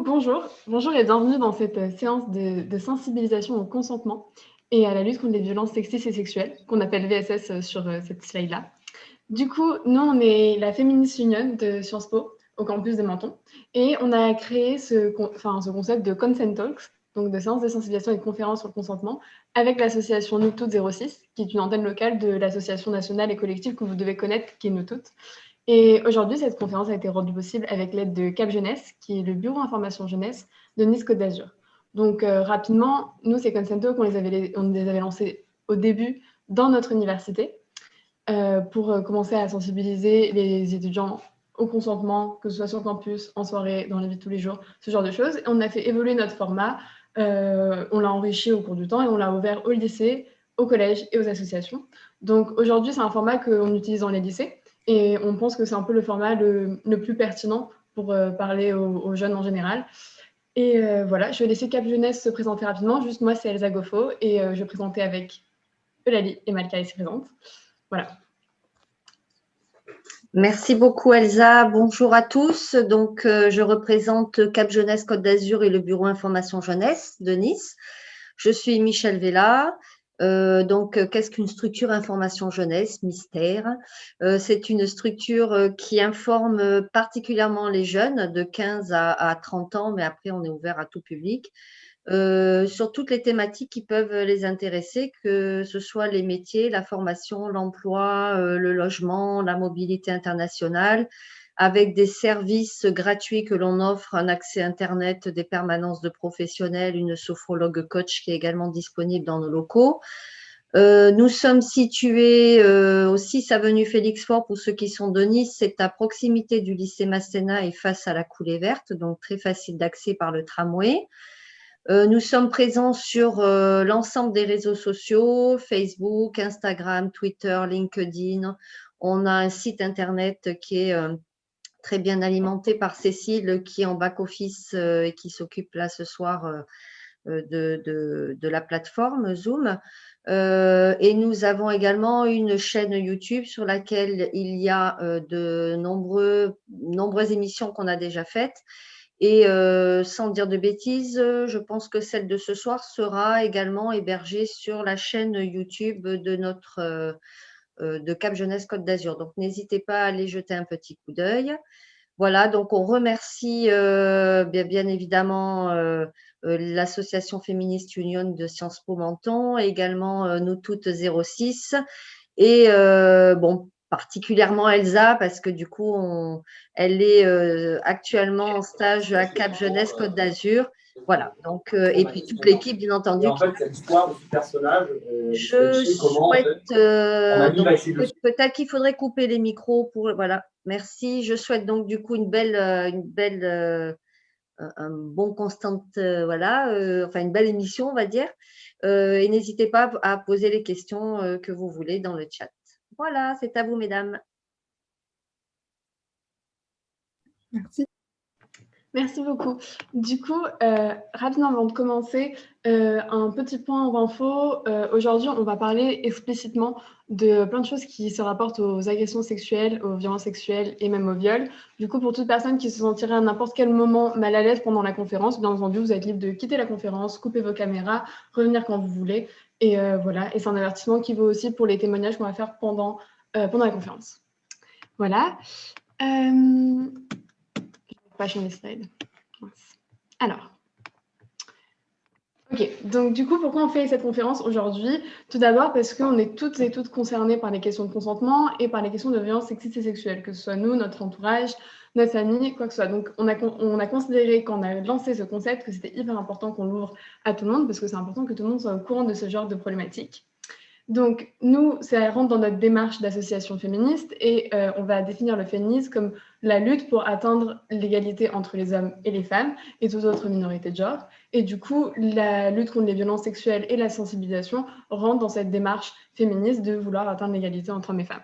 Bonjour et bienvenue dans cette séance de sensibilisation au consentement et à la lutte contre les violences sexistes et sexuelles, qu'on appelle VSS sur cette slide-là. Du coup, nous, on est la Feminist Union de Sciences Po, au campus de Menton, et on a créé ce concept de Consent Talks, donc de séances de sensibilisation et de conférences sur le consentement, avec l'association Nous Toutes 06, qui est une antenne locale de l'association nationale et collective que vous devez connaître, qui est Nous Toutes. Et aujourd'hui, cette conférence a été rendue possible avec l'aide de Cap Jeunesse, qui est le bureau information jeunesse de Nice-Côte d'Azur. Donc, rapidement, nous, ces Consent Talks, on les avait lancés au début dans notre université pour commencer à sensibiliser les étudiants au consentement, que ce soit sur campus, en soirée, dans la vie de tous les jours, ce genre de choses. Et on a fait évoluer notre format, on l'a enrichi au cours du temps et on l'a ouvert au lycée, au collège et aux associations. Donc aujourd'hui, c'est un format qu'on utilise dans les lycées et on pense que c'est un peu le format le plus pertinent pour parler aux jeunes en général. Et voilà, je vais laisser Cap Jeunesse se présenter rapidement. Juste moi, c'est Elsa Goffo et je vais présenter avec Eulalie et Malka ici présentes. Voilà. Merci beaucoup Elsa. Bonjour à tous. Donc, je représente Cap Jeunesse Côte d'Azur et le bureau information jeunesse de Nice. Je suis Michèle Vella. Qu'est-ce qu'une structure information jeunesse? Mystère. C'est une structure qui informe particulièrement les jeunes de 15 à 30 ans, mais après, on est ouvert à tout public. Sur toutes les thématiques qui peuvent les intéresser, que ce soit les métiers, la formation, l'emploi, le logement, la mobilité internationale, avec des services gratuits que l'on offre, un accès Internet, des permanences de professionnels, une sophrologue coach qui est également disponible dans nos locaux. Nous sommes situés au 6 avenue Félix Faure, pour ceux qui sont de Nice, c'est à proximité du lycée Masséna et face à la Coulée Verte, donc très facile d'accès par le tramway. Nous sommes présents sur l'ensemble des réseaux sociaux, Facebook, Instagram, Twitter, LinkedIn. On a un site internet qui est très bien alimenté par Cécile, qui est en back-office et qui s'occupe là ce soir de la plateforme Zoom. Et nous avons également une chaîne YouTube sur laquelle il y a de nombreuses émissions qu'on a déjà faites. Et sans dire de bêtises, je pense que celle de ce soir sera également hébergée sur la chaîne YouTube de Cap Jeunesse Côte d'Azur. Donc, n'hésitez pas à aller jeter un petit coup d'œil. Voilà, donc on remercie bien évidemment l'association Feminist Union de Sciences Po Menton, et également Nous Toutes 06. Et particulièrement Elsa, parce que du coup, elle est actuellement en stage à Cap Jeunesse Côte d'Azur. Voilà, donc, et puis toute l'équipe, bien entendu. Et en fait, c'est l'histoire de ce personnage. Je souhaite, peut-être qu'il faudrait couper les micros pour, voilà, merci. Je souhaite donc du coup un bon constant, enfin une belle émission, on va dire. Et n'hésitez pas à poser les questions que vous voulez dans le chat. Voilà, c'est à vous, mesdames. Merci. Merci beaucoup. Du coup, rapidement avant de commencer, un petit point en info. Aujourd'hui, on va parler explicitement de plein de choses qui se rapportent aux agressions sexuelles, aux violences sexuelles et même aux viols. Du coup, pour toute personne qui se sentirait à n'importe quel moment mal à l'aise pendant la conférence, bien entendu, vous êtes libre de quitter la conférence, couper vos caméras, revenir quand vous voulez. Et voilà, et c'est un avertissement qui vaut aussi pour les témoignages qu'on va faire pendant la conférence. Voilà. Pas changer les slides. Alors, ok, donc du coup, pourquoi on fait cette conférence aujourd'hui? Tout d'abord parce qu'on est toutes et toutes concernées par les questions de consentement et par les questions de violence sexiste et sexuelle, que ce soit nous, notre entourage, notre famille, quoi que ce soit. Donc, on a considéré quand on a lancé ce concept que c'était hyper important qu'on l'ouvre à tout le monde parce que c'est important que tout le monde soit au courant de ce genre de problématiques. Donc, nous, ça rentre dans notre démarche d'association féministe et on va définir le féminisme comme la lutte pour atteindre l'égalité entre les hommes et les femmes et toutes autres minorités de genre. Et du coup, la lutte contre les violences sexuelles et la sensibilisation rentrent dans cette démarche féministe de vouloir atteindre l'égalité entre hommes et femmes.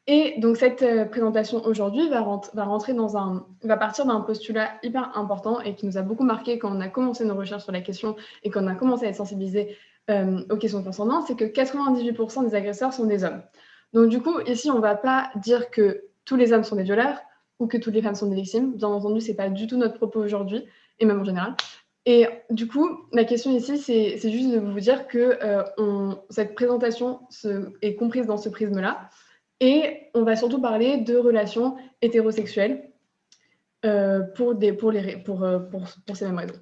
Et donc, cette présentation aujourd'hui va partir d'un postulat hyper important et qui nous a beaucoup marqué quand on a commencé nos recherches sur la question et quand on a commencé à être sensibilisés aux questions de consentement, c'est que 98% des agresseurs sont des hommes. Donc du coup, ici, on ne va pas dire que tous les hommes sont des violeurs ou que toutes les femmes sont des victimes. Bien entendu, ce n'est pas du tout notre propos aujourd'hui. et même en général. Et du coup, la question ici, c'est juste de vous dire que cette présentation est comprise dans ce prisme-là. Et on va surtout parler de relations hétérosexuelles pour ces mêmes raisons.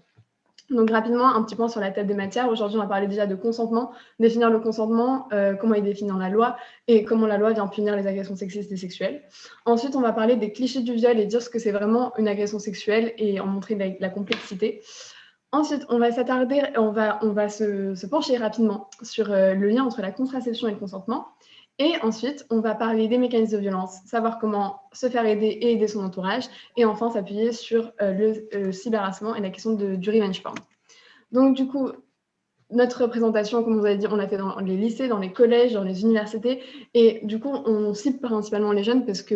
Donc rapidement, un petit point sur la table des matières. Aujourd'hui, on va parler déjà de consentement, définir le consentement, comment il est défini dans la loi et comment la loi vient punir les agressions sexistes et sexuelles. Ensuite, on va parler des clichés du viol et dire ce que c'est vraiment une agression sexuelle et en montrer la complexité. Ensuite, on va s'attarder, on va se pencher rapidement sur le lien entre la contraception et le consentement. Et ensuite, on va parler des mécanismes de violence, savoir comment se faire aider et aider son entourage. Et enfin, s'appuyer sur le cyberharcèlement et la question du revenge porn. Donc, du coup, notre présentation, comme vous avez dit, on l'a fait dans les lycées, dans les collèges, dans les universités. Et du coup, on cible principalement les jeunes parce que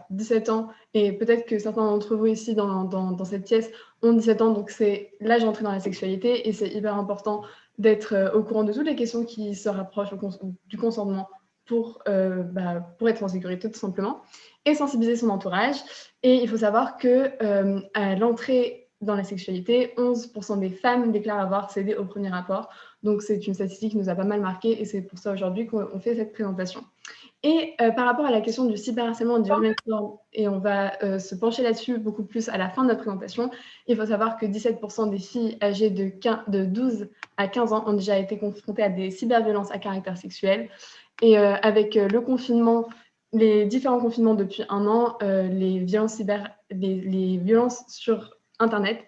17 ans, et peut-être que certains d'entre vous ici dans cette pièce ont 17 ans, donc c'est l'âge d'entrée dans la sexualité. Et c'est hyper important d'être au courant de toutes les questions qui se rapprochent du consentement pour être en sécurité, tout simplement. Et sensibiliser son entourage. Et il faut savoir qu'à l'entrée dans la sexualité, 11% des femmes déclarent avoir cédé au premier rapport. Donc, c'est une statistique qui nous a pas mal marqué et c'est pour ça aujourd'hui qu'on fait cette présentation. Et par rapport à la question du cyberharcèlement et du revenge porn, et on va se pencher là-dessus beaucoup plus à la fin de notre présentation, il faut savoir que 17% des filles âgées de 12 à 15 ans ont déjà été confrontées à des cyberviolences à caractère sexuel. Et avec le confinement, les différents confinements depuis un an, les violences sur Internet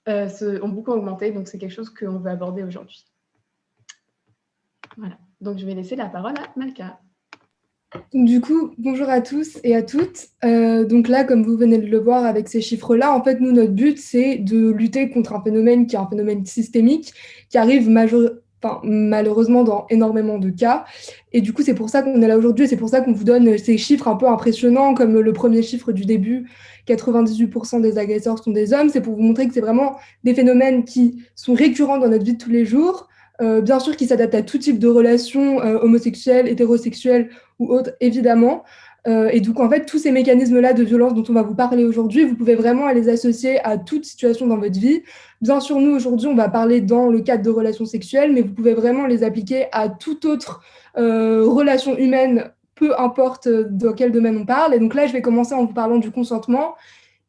ont beaucoup augmenté, donc c'est quelque chose qu'on veut aborder aujourd'hui. Voilà, donc je vais laisser la parole à Malka. Donc, du coup, bonjour à tous et à toutes. Donc là, comme vous venez de le voir avec ces chiffres-là, en fait, nous, notre but, c'est de lutter contre un phénomène qui est un phénomène systémique, qui arrive malheureusement dans énormément de cas. Et du coup, c'est pour ça qu'on est là aujourd'hui, c'est pour ça qu'on vous donne ces chiffres un peu impressionnants, comme le premier chiffre du début, 98% des agresseurs sont des hommes. C'est pour vous montrer que c'est vraiment des phénomènes qui sont récurrents dans notre vie de tous les jours, bien sûr qui s'adaptent à tout type de relations, homosexuelles, hétérosexuelles ou autres, évidemment. Et donc, en fait, tous ces mécanismes-là de violence dont on va vous parler aujourd'hui, vous pouvez vraiment les associer à toute situation dans votre vie. Bien sûr, nous, aujourd'hui, on va parler dans le cadre de relations sexuelles, mais vous pouvez vraiment les appliquer à toute autre relation humaine, peu importe dans quel domaine on parle. Et donc là, je vais commencer en vous parlant du consentement.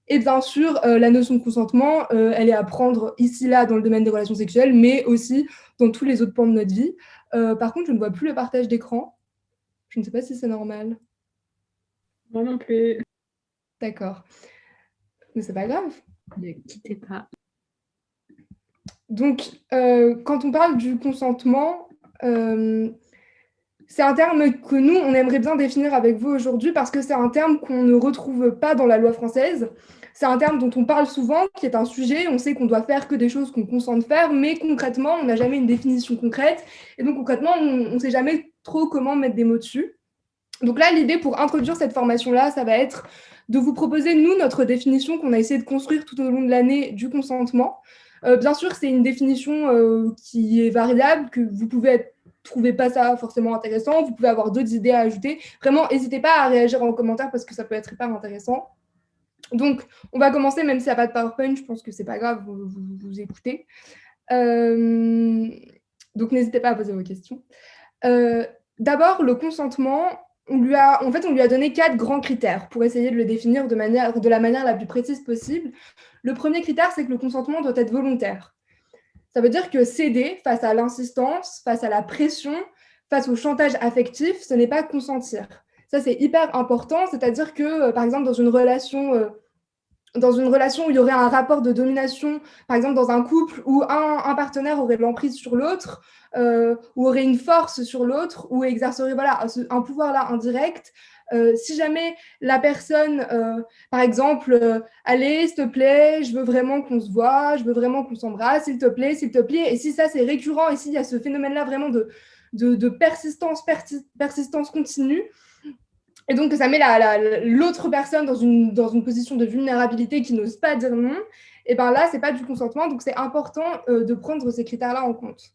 Et bien sûr, la notion de consentement, elle est à prendre ici, là, dans le domaine des relations sexuelles, mais aussi dans tous les autres pans de notre vie. Par contre, je ne vois plus le partage d'écran. Je ne sais pas si c'est normal. Moi non plus. D'accord. Mais c'est pas grave. Ne quittez pas. Donc, quand on parle du consentement, c'est un terme que nous, on aimerait bien définir avec vous aujourd'hui parce que c'est un terme qu'on ne retrouve pas dans la loi française. C'est un terme dont on parle souvent, qui est un sujet. On sait qu'on doit faire que des choses qu'on consent de faire, mais concrètement, on n'a jamais une définition concrète. Et donc, concrètement, on ne sait jamais trop comment mettre des mots dessus. Donc là, l'idée pour introduire cette formation-là, ça va être de vous proposer, nous, notre définition qu'on a essayé de construire tout au long de l'année du consentement. Bien sûr, c'est une définition qui est variable, que vous pouvez trouver pas ça forcément intéressant, vous pouvez avoir d'autres idées à ajouter. Vraiment, n'hésitez pas à réagir en commentaire parce que ça peut être hyper intéressant. Donc, on va commencer, même s'il n'y a pas de PowerPoint, je pense que c'est pas grave, vous écoutez. Donc, n'hésitez pas à poser vos questions. D'abord, le consentement, on lui a donné 4 grands critères pour essayer de le définir de la manière la plus précise possible. Le premier critère, c'est que le consentement doit être volontaire. Ça veut dire que céder face à l'insistance, face à la pression, face au chantage affectif, ce n'est pas consentir. Ça, c'est hyper important, c'est-à-dire que, par exemple, dans une relation où il y aurait un rapport de domination, par exemple dans un couple où un partenaire aurait l'emprise sur l'autre, ou aurait une force sur l'autre, ou exercerait un pouvoir là indirect, si jamais la personne, par exemple, allez, s'il te plaît, je veux vraiment qu'on se voit, je veux vraiment qu'on s'embrasse, s'il te plaît, et si ça c'est récurrent, et s'il y a ce phénomène-là vraiment de persistance continue, et donc ça met l'autre personne dans une position de vulnérabilité qui n'ose pas dire non, et bien là, ce n'est pas du consentement, donc c'est important de prendre ces critères-là en compte.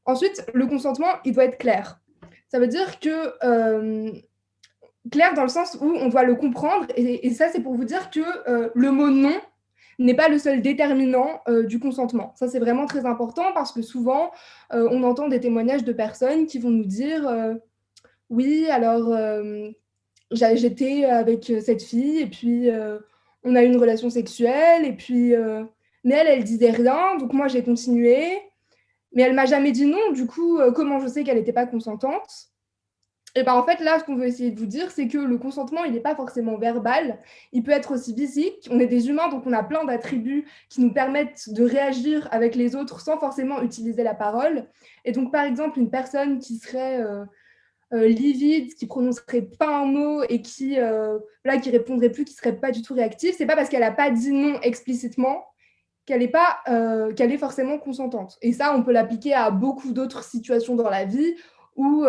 Ensuite, le consentement, il doit être clair. Ça veut dire que clair dans le sens où on doit le comprendre, et ça, c'est pour vous dire que le mot non, n'est pas le seul déterminant du consentement. Ça, c'est vraiment très important parce que souvent, on entend des témoignages de personnes qui vont nous dire oui, alors j'étais avec cette fille et puis on a eu une relation sexuelle et puis mais elle disait rien, donc moi j'ai continué, mais elle m'a jamais dit non, du coup comment je sais qu'elle n'était pas consentante? Et ben en fait là ce qu'on veut essayer de vous dire c'est que le consentement il n'est pas forcément verbal, il peut être aussi physique. On est des humains donc on a plein d'attributs qui nous permettent de réagir avec les autres sans forcément utiliser la parole. Et donc par exemple une personne qui serait livide, qui prononcerait pas un mot et qui répondrait plus, qui serait pas du tout réactive, c'est pas parce qu'elle a pas dit non explicitement qu'elle est forcément consentante. Et ça, on peut l'appliquer à beaucoup d'autres situations dans la vie où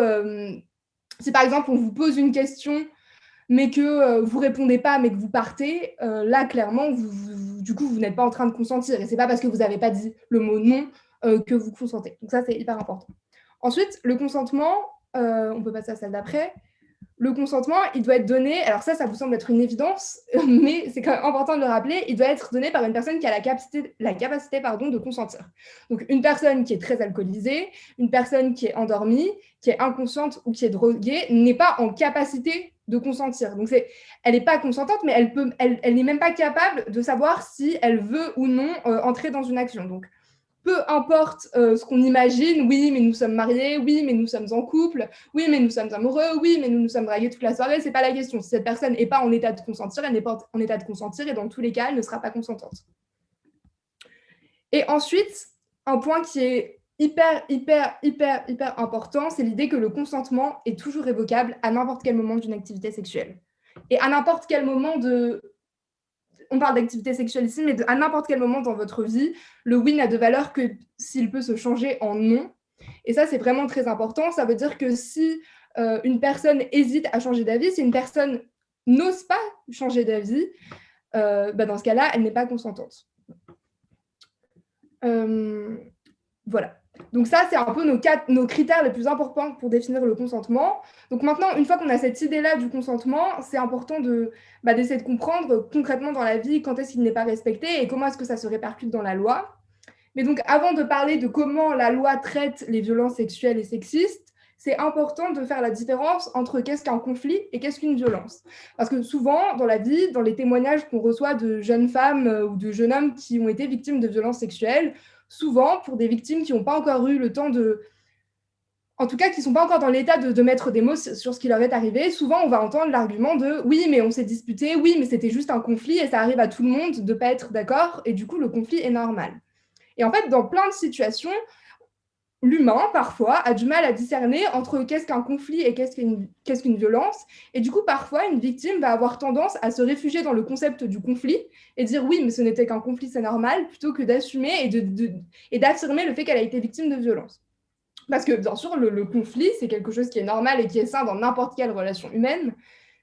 si par exemple on vous pose une question mais que vous répondez pas, mais que vous partez, là clairement, du coup, vous n'êtes pas en train de consentir. Et c'est pas parce que vous n'avez pas dit le mot non que vous consentez. Donc ça, c'est hyper important. Ensuite, le consentement, on peut passer à celle d'après. Le consentement, il doit être donné, alors ça vous semble être une évidence, mais c'est quand même important de le rappeler, il doit être donné par une personne qui a la capacité de consentir. Donc une personne qui est très alcoolisée, une personne qui est endormie, qui est inconsciente ou qui est droguée, n'est pas en capacité de consentir. Donc elle n'est pas consentante, mais elle n'est même pas capable de savoir si elle veut ou non entrer dans une action. Donc peu importe ce qu'on imagine, oui, mais nous sommes mariés, oui, mais nous sommes en couple, oui, mais nous sommes amoureux, oui, mais nous nous sommes dragués toute la soirée, c'est pas la question. Si cette personne n'est pas en état de consentir, elle n'est pas en état de consentir et dans tous les cas, elle ne sera pas consentante. Et ensuite, un point qui est hyper important, c'est l'idée que le consentement est toujours révocable à n'importe quel moment d'une activité sexuelle. Et à n'importe quel moment on parle d'activité sexuelle ici, mais à n'importe quel moment dans votre vie, le oui n'a de valeur que s'il peut se changer en non. Et ça, c'est vraiment très important. Ça veut dire que si une personne hésite à changer d'avis, si une personne n'ose pas changer d'avis, dans ce cas-là, elle n'est pas consentante. Voilà. Donc ça, c'est un peu nos critères les plus importants pour définir le consentement. Donc maintenant, une fois qu'on a cette idée-là du consentement, c'est important d'essayer de comprendre concrètement dans la vie quand est-ce qu'il n'est pas respecté et comment est-ce que ça se répercute dans la loi. Mais donc avant de parler de comment la loi traite les violences sexuelles et sexistes, c'est important de faire la différence entre qu'est-ce qu'un conflit et qu'est-ce qu'une violence. Parce que souvent, dans la vie, dans les témoignages qu'on reçoit de jeunes femmes ou de jeunes hommes qui ont été victimes de violences sexuelles, souvent, pour des victimes qui n'ont pas encore eu le temps en tout cas, qui ne sont pas encore dans l'état de mettre des mots sur ce qui leur est arrivé, souvent, on va entendre l'argument de « oui, mais on s'est disputé, oui, mais c'était juste un conflit et ça arrive à tout le monde de ne pas être d'accord et du coup, le conflit est normal. » Et en fait, dans plein de situations, l'humain, parfois, a du mal à discerner entre qu'est-ce qu'un conflit et qu'est-ce qu'une violence. Et du coup, parfois, une victime va avoir tendance à se réfugier dans le concept du conflit et dire oui, mais ce n'était qu'un conflit, c'est normal, plutôt que d'assumer et d'affirmer le fait qu'elle a été victime de violence. Parce que, bien sûr, le conflit, c'est quelque chose qui est normal et qui est sain dans n'importe quelle relation humaine.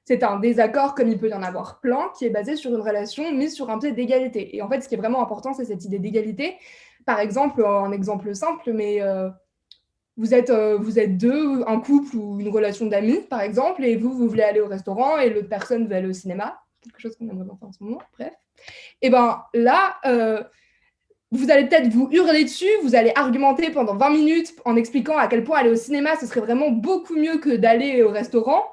C'est un désaccord, comme il peut y en avoir plein, qui est basé sur une relation mise sur un pied d'égalité. Et en fait, ce qui est vraiment important, c'est cette idée d'égalité. Par exemple, un exemple simple, mais vous êtes deux, un couple ou une relation d'amis, par exemple, et vous voulez aller au restaurant et l'autre personne veut aller au cinéma, quelque chose qu'on aimerait bien faire en ce moment, bref. Et bien là, vous allez peut-être vous hurler dessus, vous allez argumenter pendant 20 minutes en expliquant à quel point aller au cinéma, ce serait vraiment beaucoup mieux que d'aller au restaurant.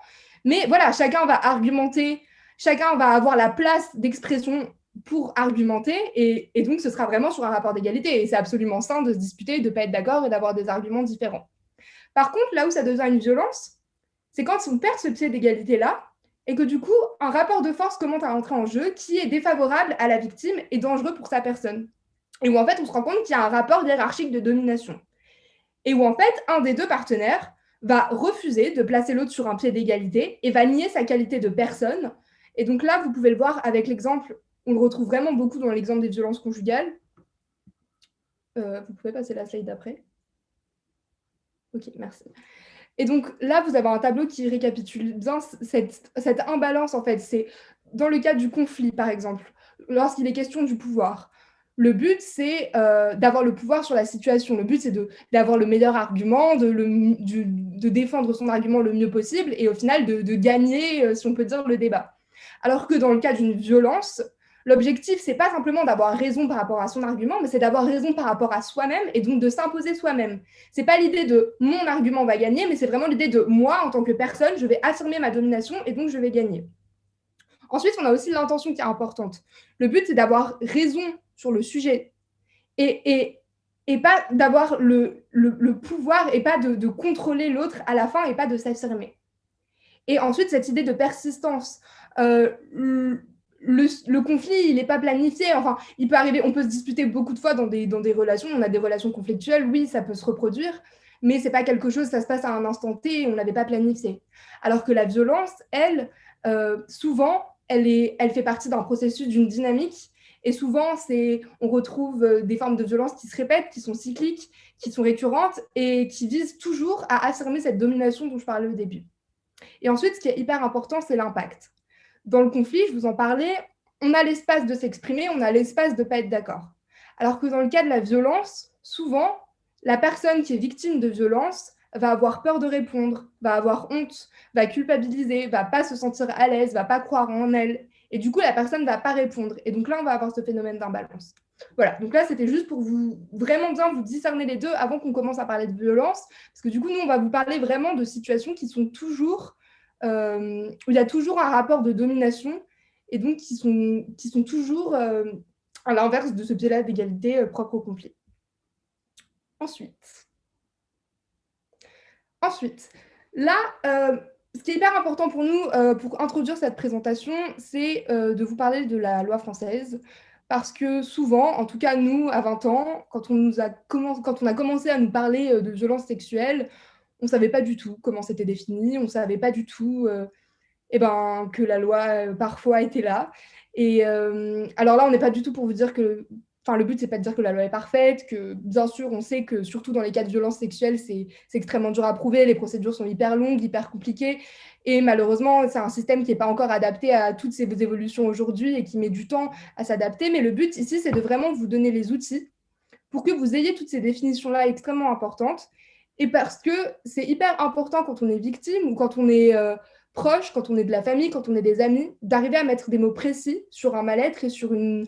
Mais voilà, chacun va argumenter, chacun va avoir la place d'expression pour argumenter, et donc ce sera vraiment sur un rapport d'égalité. Et c'est absolument sain de se disputer, de ne pas être d'accord et d'avoir des arguments différents. Par contre, là où ça devient une violence, c'est quand on perd ce pied d'égalité-là, et que du coup, un rapport de force commence à entrer en jeu qui est défavorable à la victime et dangereux pour sa personne. Et où en fait, on se rend compte qu'il y a un rapport hiérarchique de domination. Et où en fait, un des deux partenaires va refuser de placer l'autre sur un pied d'égalité et va nier sa qualité de personne. Et donc là, vous pouvez le voir avec l'exemple, on le retrouve vraiment beaucoup dans l'exemple des violences conjugales. Vous pouvez passer la slide d'après. Ok, merci. Et donc là, vous avez un tableau qui récapitule bien cette imbalance, en fait. C'est dans le cas du conflit, par exemple, lorsqu'il est question du pouvoir. Le but, c'est d'avoir le pouvoir sur la situation. Le but, c'est d'avoir le meilleur argument, de défendre son argument le mieux possible et au final, de gagner, si on peut dire, le débat. Alors que dans le cas d'une violence, L'objectif, c'est pas simplement d'avoir raison par rapport à son argument, mais c'est d'avoir raison par rapport à soi-même et donc de s'imposer soi-même. C'est pas l'idée de mon argument va gagner, mais c'est vraiment l'idée de moi, en tant que personne, je vais affirmer ma domination et donc je vais gagner. Ensuite, on a aussi l'intention qui est importante. Le but, c'est d'avoir raison sur le sujet et pas d'avoir le pouvoir et pas de contrôler l'autre à la fin et pas de s'affirmer. Et ensuite, cette idée de persistance. Le conflit, il n'est pas planifié. Enfin, il peut arriver, on peut se disputer beaucoup de fois dans des relations. On a des relations conflictuelles, oui, ça peut se reproduire, mais ce n'est pas quelque chose, ça se passe à un instant T et on n'avait pas planifié. Alors que la violence, elle, souvent, elle fait partie d'un processus, d'une dynamique. Et souvent, on retrouve des formes de violence qui se répètent, qui sont cycliques, qui sont récurrentes et qui visent toujours à affirmer cette domination dont je parlais au début. Et ensuite, ce qui est hyper important, c'est l'impact. Dans le conflit, je vous en parlais, on a l'espace de s'exprimer, on a l'espace de ne pas être d'accord. Alors que dans le cas de la violence, souvent, la personne qui est victime de violence va avoir peur de répondre, va avoir honte, va culpabiliser, va pas se sentir à l'aise, va pas croire en elle. Et du coup, la personne ne va pas répondre. Et donc là, on va avoir ce phénomène d'imbalance. Voilà, donc là, c'était juste pour vous vraiment bien vous discerner les deux avant qu'on commence à parler de violence. Parce que du coup, nous, on va vous parler vraiment de situations qui sont toujours où il y a toujours un rapport de domination et donc qui sont toujours à l'inverse de ce biais-là d'égalité propre au conflit. Ensuite, là, ce qui est hyper important pour nous, pour introduire cette présentation, c'est de vous parler de la loi française. Parce que souvent, en tout cas nous, à 20 ans, quand on a commencé à nous parler de violences sexuelles, on ne savait pas du tout comment c'était défini, on ne savait pas du tout que la loi parfois était là. Et alors là, on n'est pas du tout pour vous dire que... Enfin, le but, c'est pas de dire que la loi est parfaite, que bien sûr, on sait que surtout dans les cas de violences sexuelles, c'est extrêmement dur à prouver, les procédures sont hyper longues, hyper compliquées, et malheureusement, c'est un système qui n'est pas encore adapté à toutes ces évolutions aujourd'hui et qui met du temps à s'adapter. Mais le but ici, c'est de vraiment vous donner les outils pour que vous ayez toutes ces définitions-là extrêmement importantes. Et parce que c'est hyper important quand on est victime ou quand on est proche, quand on est de la famille, quand on est des amis, d'arriver à mettre des mots précis sur un mal-être et sur une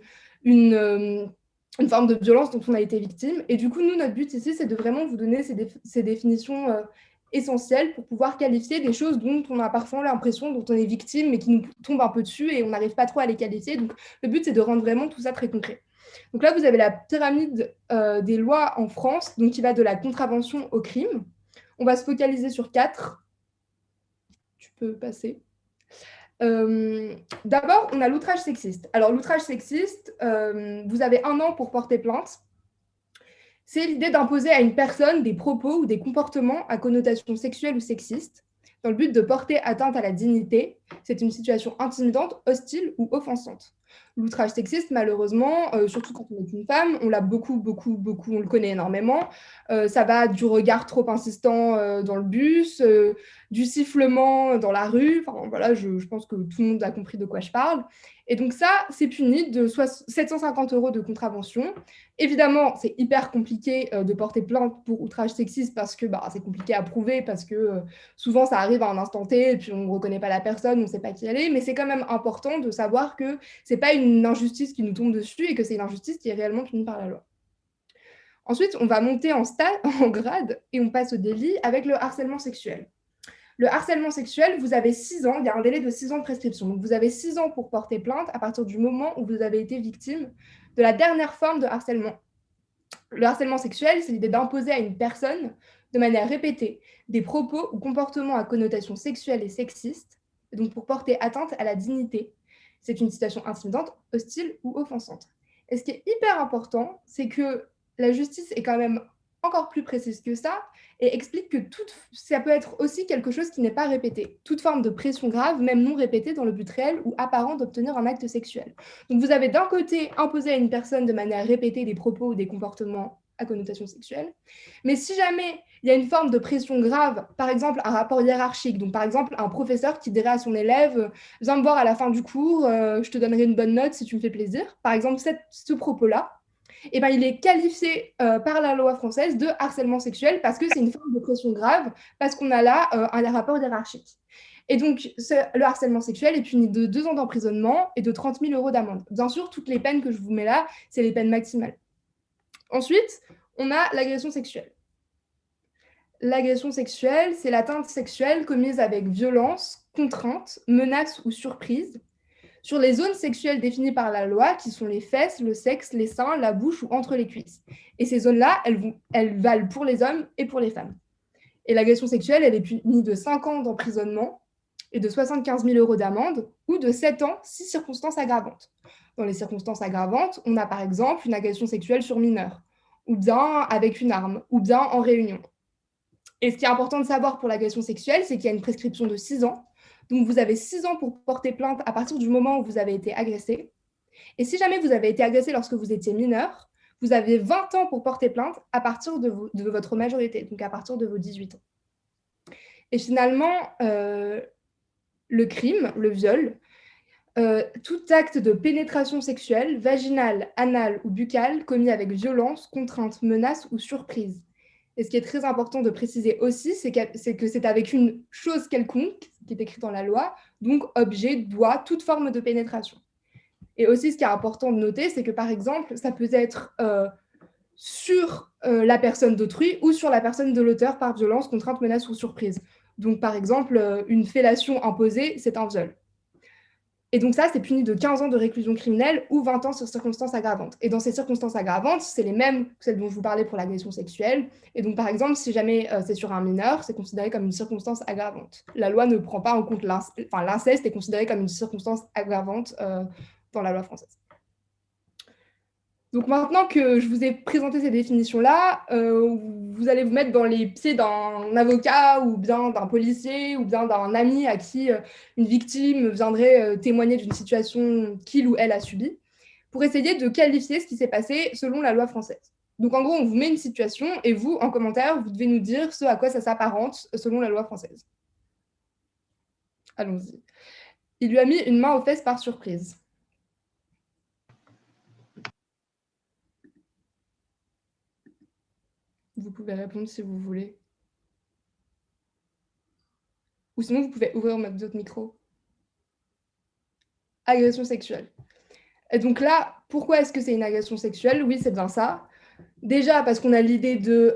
forme de violence dont on a été victime. Et du coup, nous, notre but ici, c'est de vraiment vous donner ces définitions essentielles pour pouvoir qualifier des choses dont on a parfois l'impression, dont on est victime, mais qui nous tombent un peu dessus et on n'arrive pas trop à les qualifier. Donc, le but, c'est de rendre vraiment tout ça très concret. Donc là, vous avez la pyramide des lois en France, donc qui va de la contravention au crime. On va se focaliser sur 4. Tu peux passer. D'abord, on a l'outrage sexiste. Alors, l'outrage sexiste, vous avez 1 an pour porter plainte. C'est l'idée d'imposer à une personne des propos ou des comportements à connotation sexuelle ou sexiste, dans le but de porter atteinte à la dignité. C'est une situation intimidante, hostile ou offensante. L'outrage sexiste, malheureusement, surtout quand on est une femme, on l'a beaucoup, on le connaît énormément. Ça va du regard trop insistant dans le bus, du sifflement dans la rue. Enfin, voilà, je pense que tout le monde a compris de quoi je parle. Et donc ça, c'est puni de 750 € de contravention. Évidemment, c'est hyper compliqué de porter plainte pour outrage sexiste parce que c'est compliqué à prouver, parce que souvent, ça arrive à un instant T et puis on ne reconnaît pas la personne, on ne sait pas qui elle est. Mais c'est quand même important de savoir que ce n'est pas une injustice qui nous tombe dessus et que c'est une injustice qui est réellement punie par la loi. Ensuite, on va monter en grade et on passe au délit avec le harcèlement sexuel. Le harcèlement sexuel, vous avez 6 ans, il y a un délai de 6 ans de prescription. Donc, vous avez 6 ans pour porter plainte à partir du moment où vous avez été victime de la dernière forme de harcèlement. Le harcèlement sexuel, c'est l'idée d'imposer à une personne, de manière répétée, des propos ou comportements à connotation sexuelle et sexiste, et donc pour porter atteinte à la dignité. C'est une situation intimidante, hostile ou offensante. Et ce qui est hyper important, c'est que la justice est quand même encore plus précise que ça et explique que ça peut être aussi quelque chose qui n'est pas répété. Toute forme de pression grave, même non répétée, dans le but réel ou apparent d'obtenir un acte sexuel. Donc vous avez d'un côté imposé à une personne de manière répétée des propos ou des comportements à connotation sexuelle, mais si jamais il y a une forme de pression grave, par exemple un rapport hiérarchique, donc par exemple un professeur qui dirait à son élève « Viens me voir à la fin du cours, je te donnerai une bonne note si tu me fais plaisir », par exemple ce propos-là, il est qualifié par la loi française de harcèlement sexuel parce que c'est une forme de pression grave, parce qu'on a là un rapport hiérarchique. Et donc, le harcèlement sexuel est puni de 2 ans d'emprisonnement et de 30 000 € d'amende. Bien sûr, toutes les peines que je vous mets là, c'est les peines maximales. Ensuite, on a l'agression sexuelle. L'agression sexuelle, c'est l'atteinte sexuelle commise avec violence, contrainte, menace ou surprise sur les zones sexuelles définies par la loi, qui sont les fesses, le sexe, les seins, la bouche ou entre les cuisses. Et ces zones-là, elles valent pour les hommes et pour les femmes. Et l'agression sexuelle, elle est punie de 5 ans d'emprisonnement et de 75 000 € d'amende, ou de 7 ans si circonstances aggravantes. Dans les circonstances aggravantes, on a par exemple une agression sexuelle sur mineur, ou bien avec une arme, ou bien en réunion. Et ce qui est important de savoir pour l'agression sexuelle, c'est qu'il y a une prescription de 6 ans. Donc, vous avez 6 ans pour porter plainte à partir du moment où vous avez été agressé. Et si jamais vous avez été agressé lorsque vous étiez mineur, vous avez 20 ans pour porter plainte à partir de votre majorité, donc à partir de vos 18 ans. Et finalement, le crime, le viol, tout acte de pénétration sexuelle, vaginale, anale ou buccale, commis avec violence, contrainte, menace ou surprise. Et ce qui est très important de préciser aussi, c'est que c'est avec une chose quelconque, qui est écrit dans la loi, donc objet, doigt, toute forme de pénétration. Et aussi, ce qui est important de noter, c'est que, par exemple, ça peut être sur la personne d'autrui ou sur la personne de l'auteur par violence, contrainte, menace ou surprise. Donc, par exemple, une fellation imposée, c'est un viol. Et donc ça, c'est puni de 15 ans de réclusion criminelle ou 20 ans sur circonstances aggravantes. Et dans ces circonstances aggravantes, c'est les mêmes que celles dont je vous parlais pour l'agression sexuelle. Et donc, par exemple, si jamais c'est sur un mineur, c'est considéré comme une circonstance aggravante. La loi ne prend pas en compte l'inceste est considéré comme une circonstance aggravante dans la loi française. Donc maintenant que je vous ai présenté ces définitions-là, vous allez vous mettre dans les pieds d'un avocat ou bien d'un policier ou bien d'un ami à qui une victime viendrait témoigner d'une situation qu'il ou elle a subie, pour essayer de qualifier ce qui s'est passé selon la loi française. Donc en gros, on vous met une situation et vous, en commentaire, vous devez nous dire ce à quoi ça s'apparente selon la loi française. Allons-y. Il lui a mis une main aux fesses par surprise. Vous pouvez répondre si vous voulez. Ou sinon, vous pouvez ouvrir votre micro. Agression sexuelle. Et donc là, pourquoi est-ce que c'est une agression sexuelle? Oui, c'est bien ça. Déjà parce qu'on a l'idée de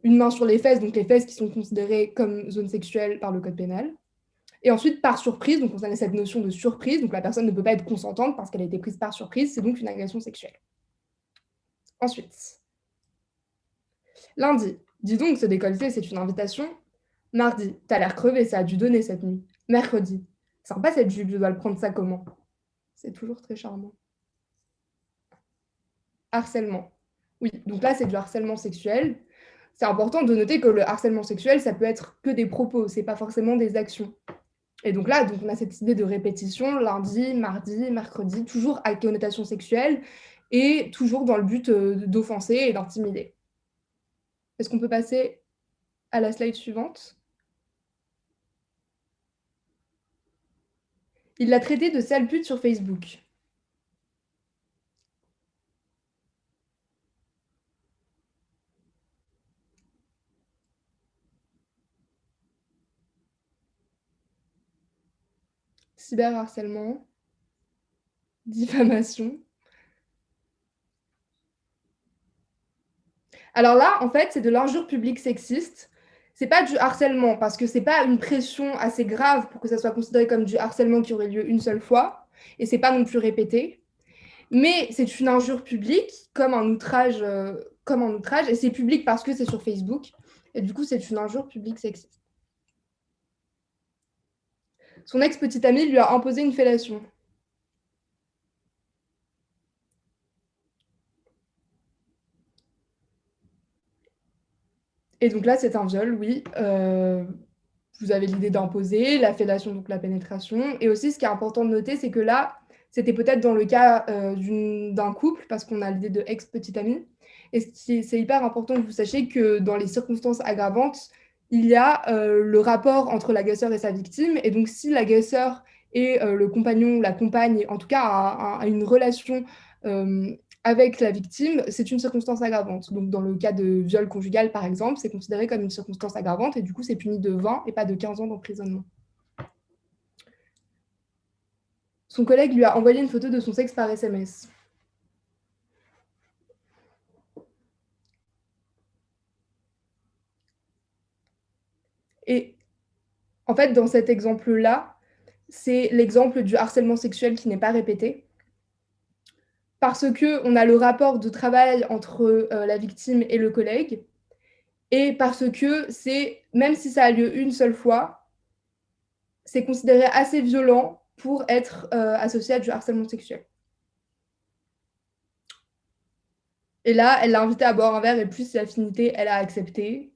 une main sur les fesses, donc les fesses qui sont considérées comme zone sexuelle par le code pénal. Et ensuite, par surprise, donc on a cette notion de surprise, donc la personne ne peut pas être consentante parce qu'elle a été prise par surprise, c'est donc une agression sexuelle. Ensuite, lundi, dis donc, ce décolleté, c'est une invitation. Mardi, t'as l'air crevé, ça a dû donner cette nuit. Mercredi, sympa cette jupe, je dois le prendre ça comment? C'est toujours très charmant. Harcèlement. Oui, donc là, c'est du harcèlement sexuel. C'est important de noter que le harcèlement sexuel, ça peut être que des propos, c'est pas forcément des actions. Et donc là, on a cette idée de répétition, lundi, mardi, mercredi, toujours à connotation sexuelle et toujours dans le but d'offenser et d'intimider. Est-ce qu'on peut passer à la slide suivante? Il l'a traité de sale pute sur Facebook. Cyberharcèlement, diffamation. Alors là, en fait, c'est de l'injure publique sexiste. C'est pas du harcèlement, parce que c'est pas une pression assez grave pour que ça soit considéré comme du harcèlement qui aurait lieu une seule fois, et c'est pas non plus répété. Mais c'est une injure publique, comme un outrage, et c'est public parce que c'est sur Facebook, et du coup, c'est une injure publique sexiste. Son ex-petite amie lui a imposé une fellation. Et donc là, c'est un viol, oui. Vous avez l'idée d'imposer, la fellation, donc la pénétration. Et aussi, ce qui est important de noter, c'est que là, c'était peut-être dans le cas d'un couple, parce qu'on a l'idée de ex-petite amie. Et c'est hyper important que vous sachiez que dans les circonstances aggravantes, il y a le rapport entre l'agresseur et sa victime. Et donc, si l'agresseur et le compagnon, la compagne, en tout cas, a une relation avec la victime, c'est une circonstance aggravante. Donc, dans le cas de viol conjugal, par exemple, c'est considéré comme une circonstance aggravante et du coup, c'est puni de 20 et pas de 15 ans d'emprisonnement. son collègue lui a envoyé une photo de son sexe par SMS. Et en fait, dans cet exemple-là, c'est l'exemple du harcèlement sexuel qui n'est pas répété. Parce qu'on a le rapport de travail entre la victime et le collègue, et parce que même si ça a lieu une seule fois, c'est considéré assez violent pour être associé à du harcèlement sexuel. Et là, elle l'a invité à boire un verre, et puis si affinité, elle a accepté.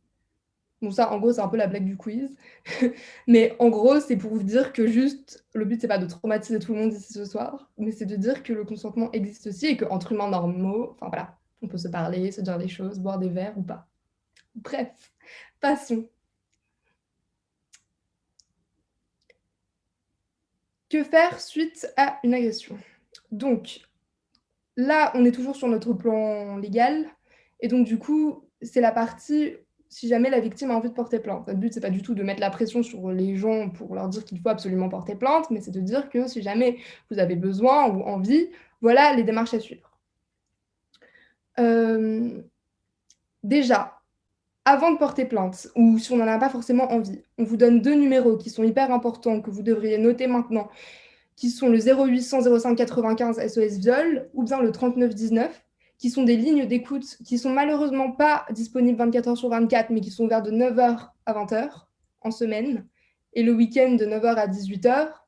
Bon, ça, en gros, c'est un peu la blague du quiz. Mais en gros, c'est pour vous dire que juste, le but, c'est pas de traumatiser tout le monde ici ce soir, mais c'est de dire que le consentement existe aussi et qu'entre humains normaux, enfin voilà, on peut se parler, se dire des choses, boire des verres ou pas. Bref, passons. Que faire suite à une agression? Donc, là, on est toujours sur notre plan légal. Et donc, du coup, c'est la partie, si jamais la victime a envie de porter plainte. Le but, c'est pas du tout de mettre la pression sur les gens pour leur dire qu'il faut absolument porter plainte, mais c'est de dire que si jamais vous avez besoin ou envie, voilà les démarches à suivre. Déjà, avant de porter plainte, ou si on n'en a pas forcément envie, on vous donne 2 numéros qui sont hyper importants, que vous devriez noter maintenant, qui sont le 0800 05 95 SOS Viol, ou bien le 3919, qui sont des lignes d'écoute qui sont malheureusement pas disponibles 24 heures sur 24, mais qui sont ouvertes de 9 heures à 20 heures en semaine, et le week-end de 9 heures à 18 heures,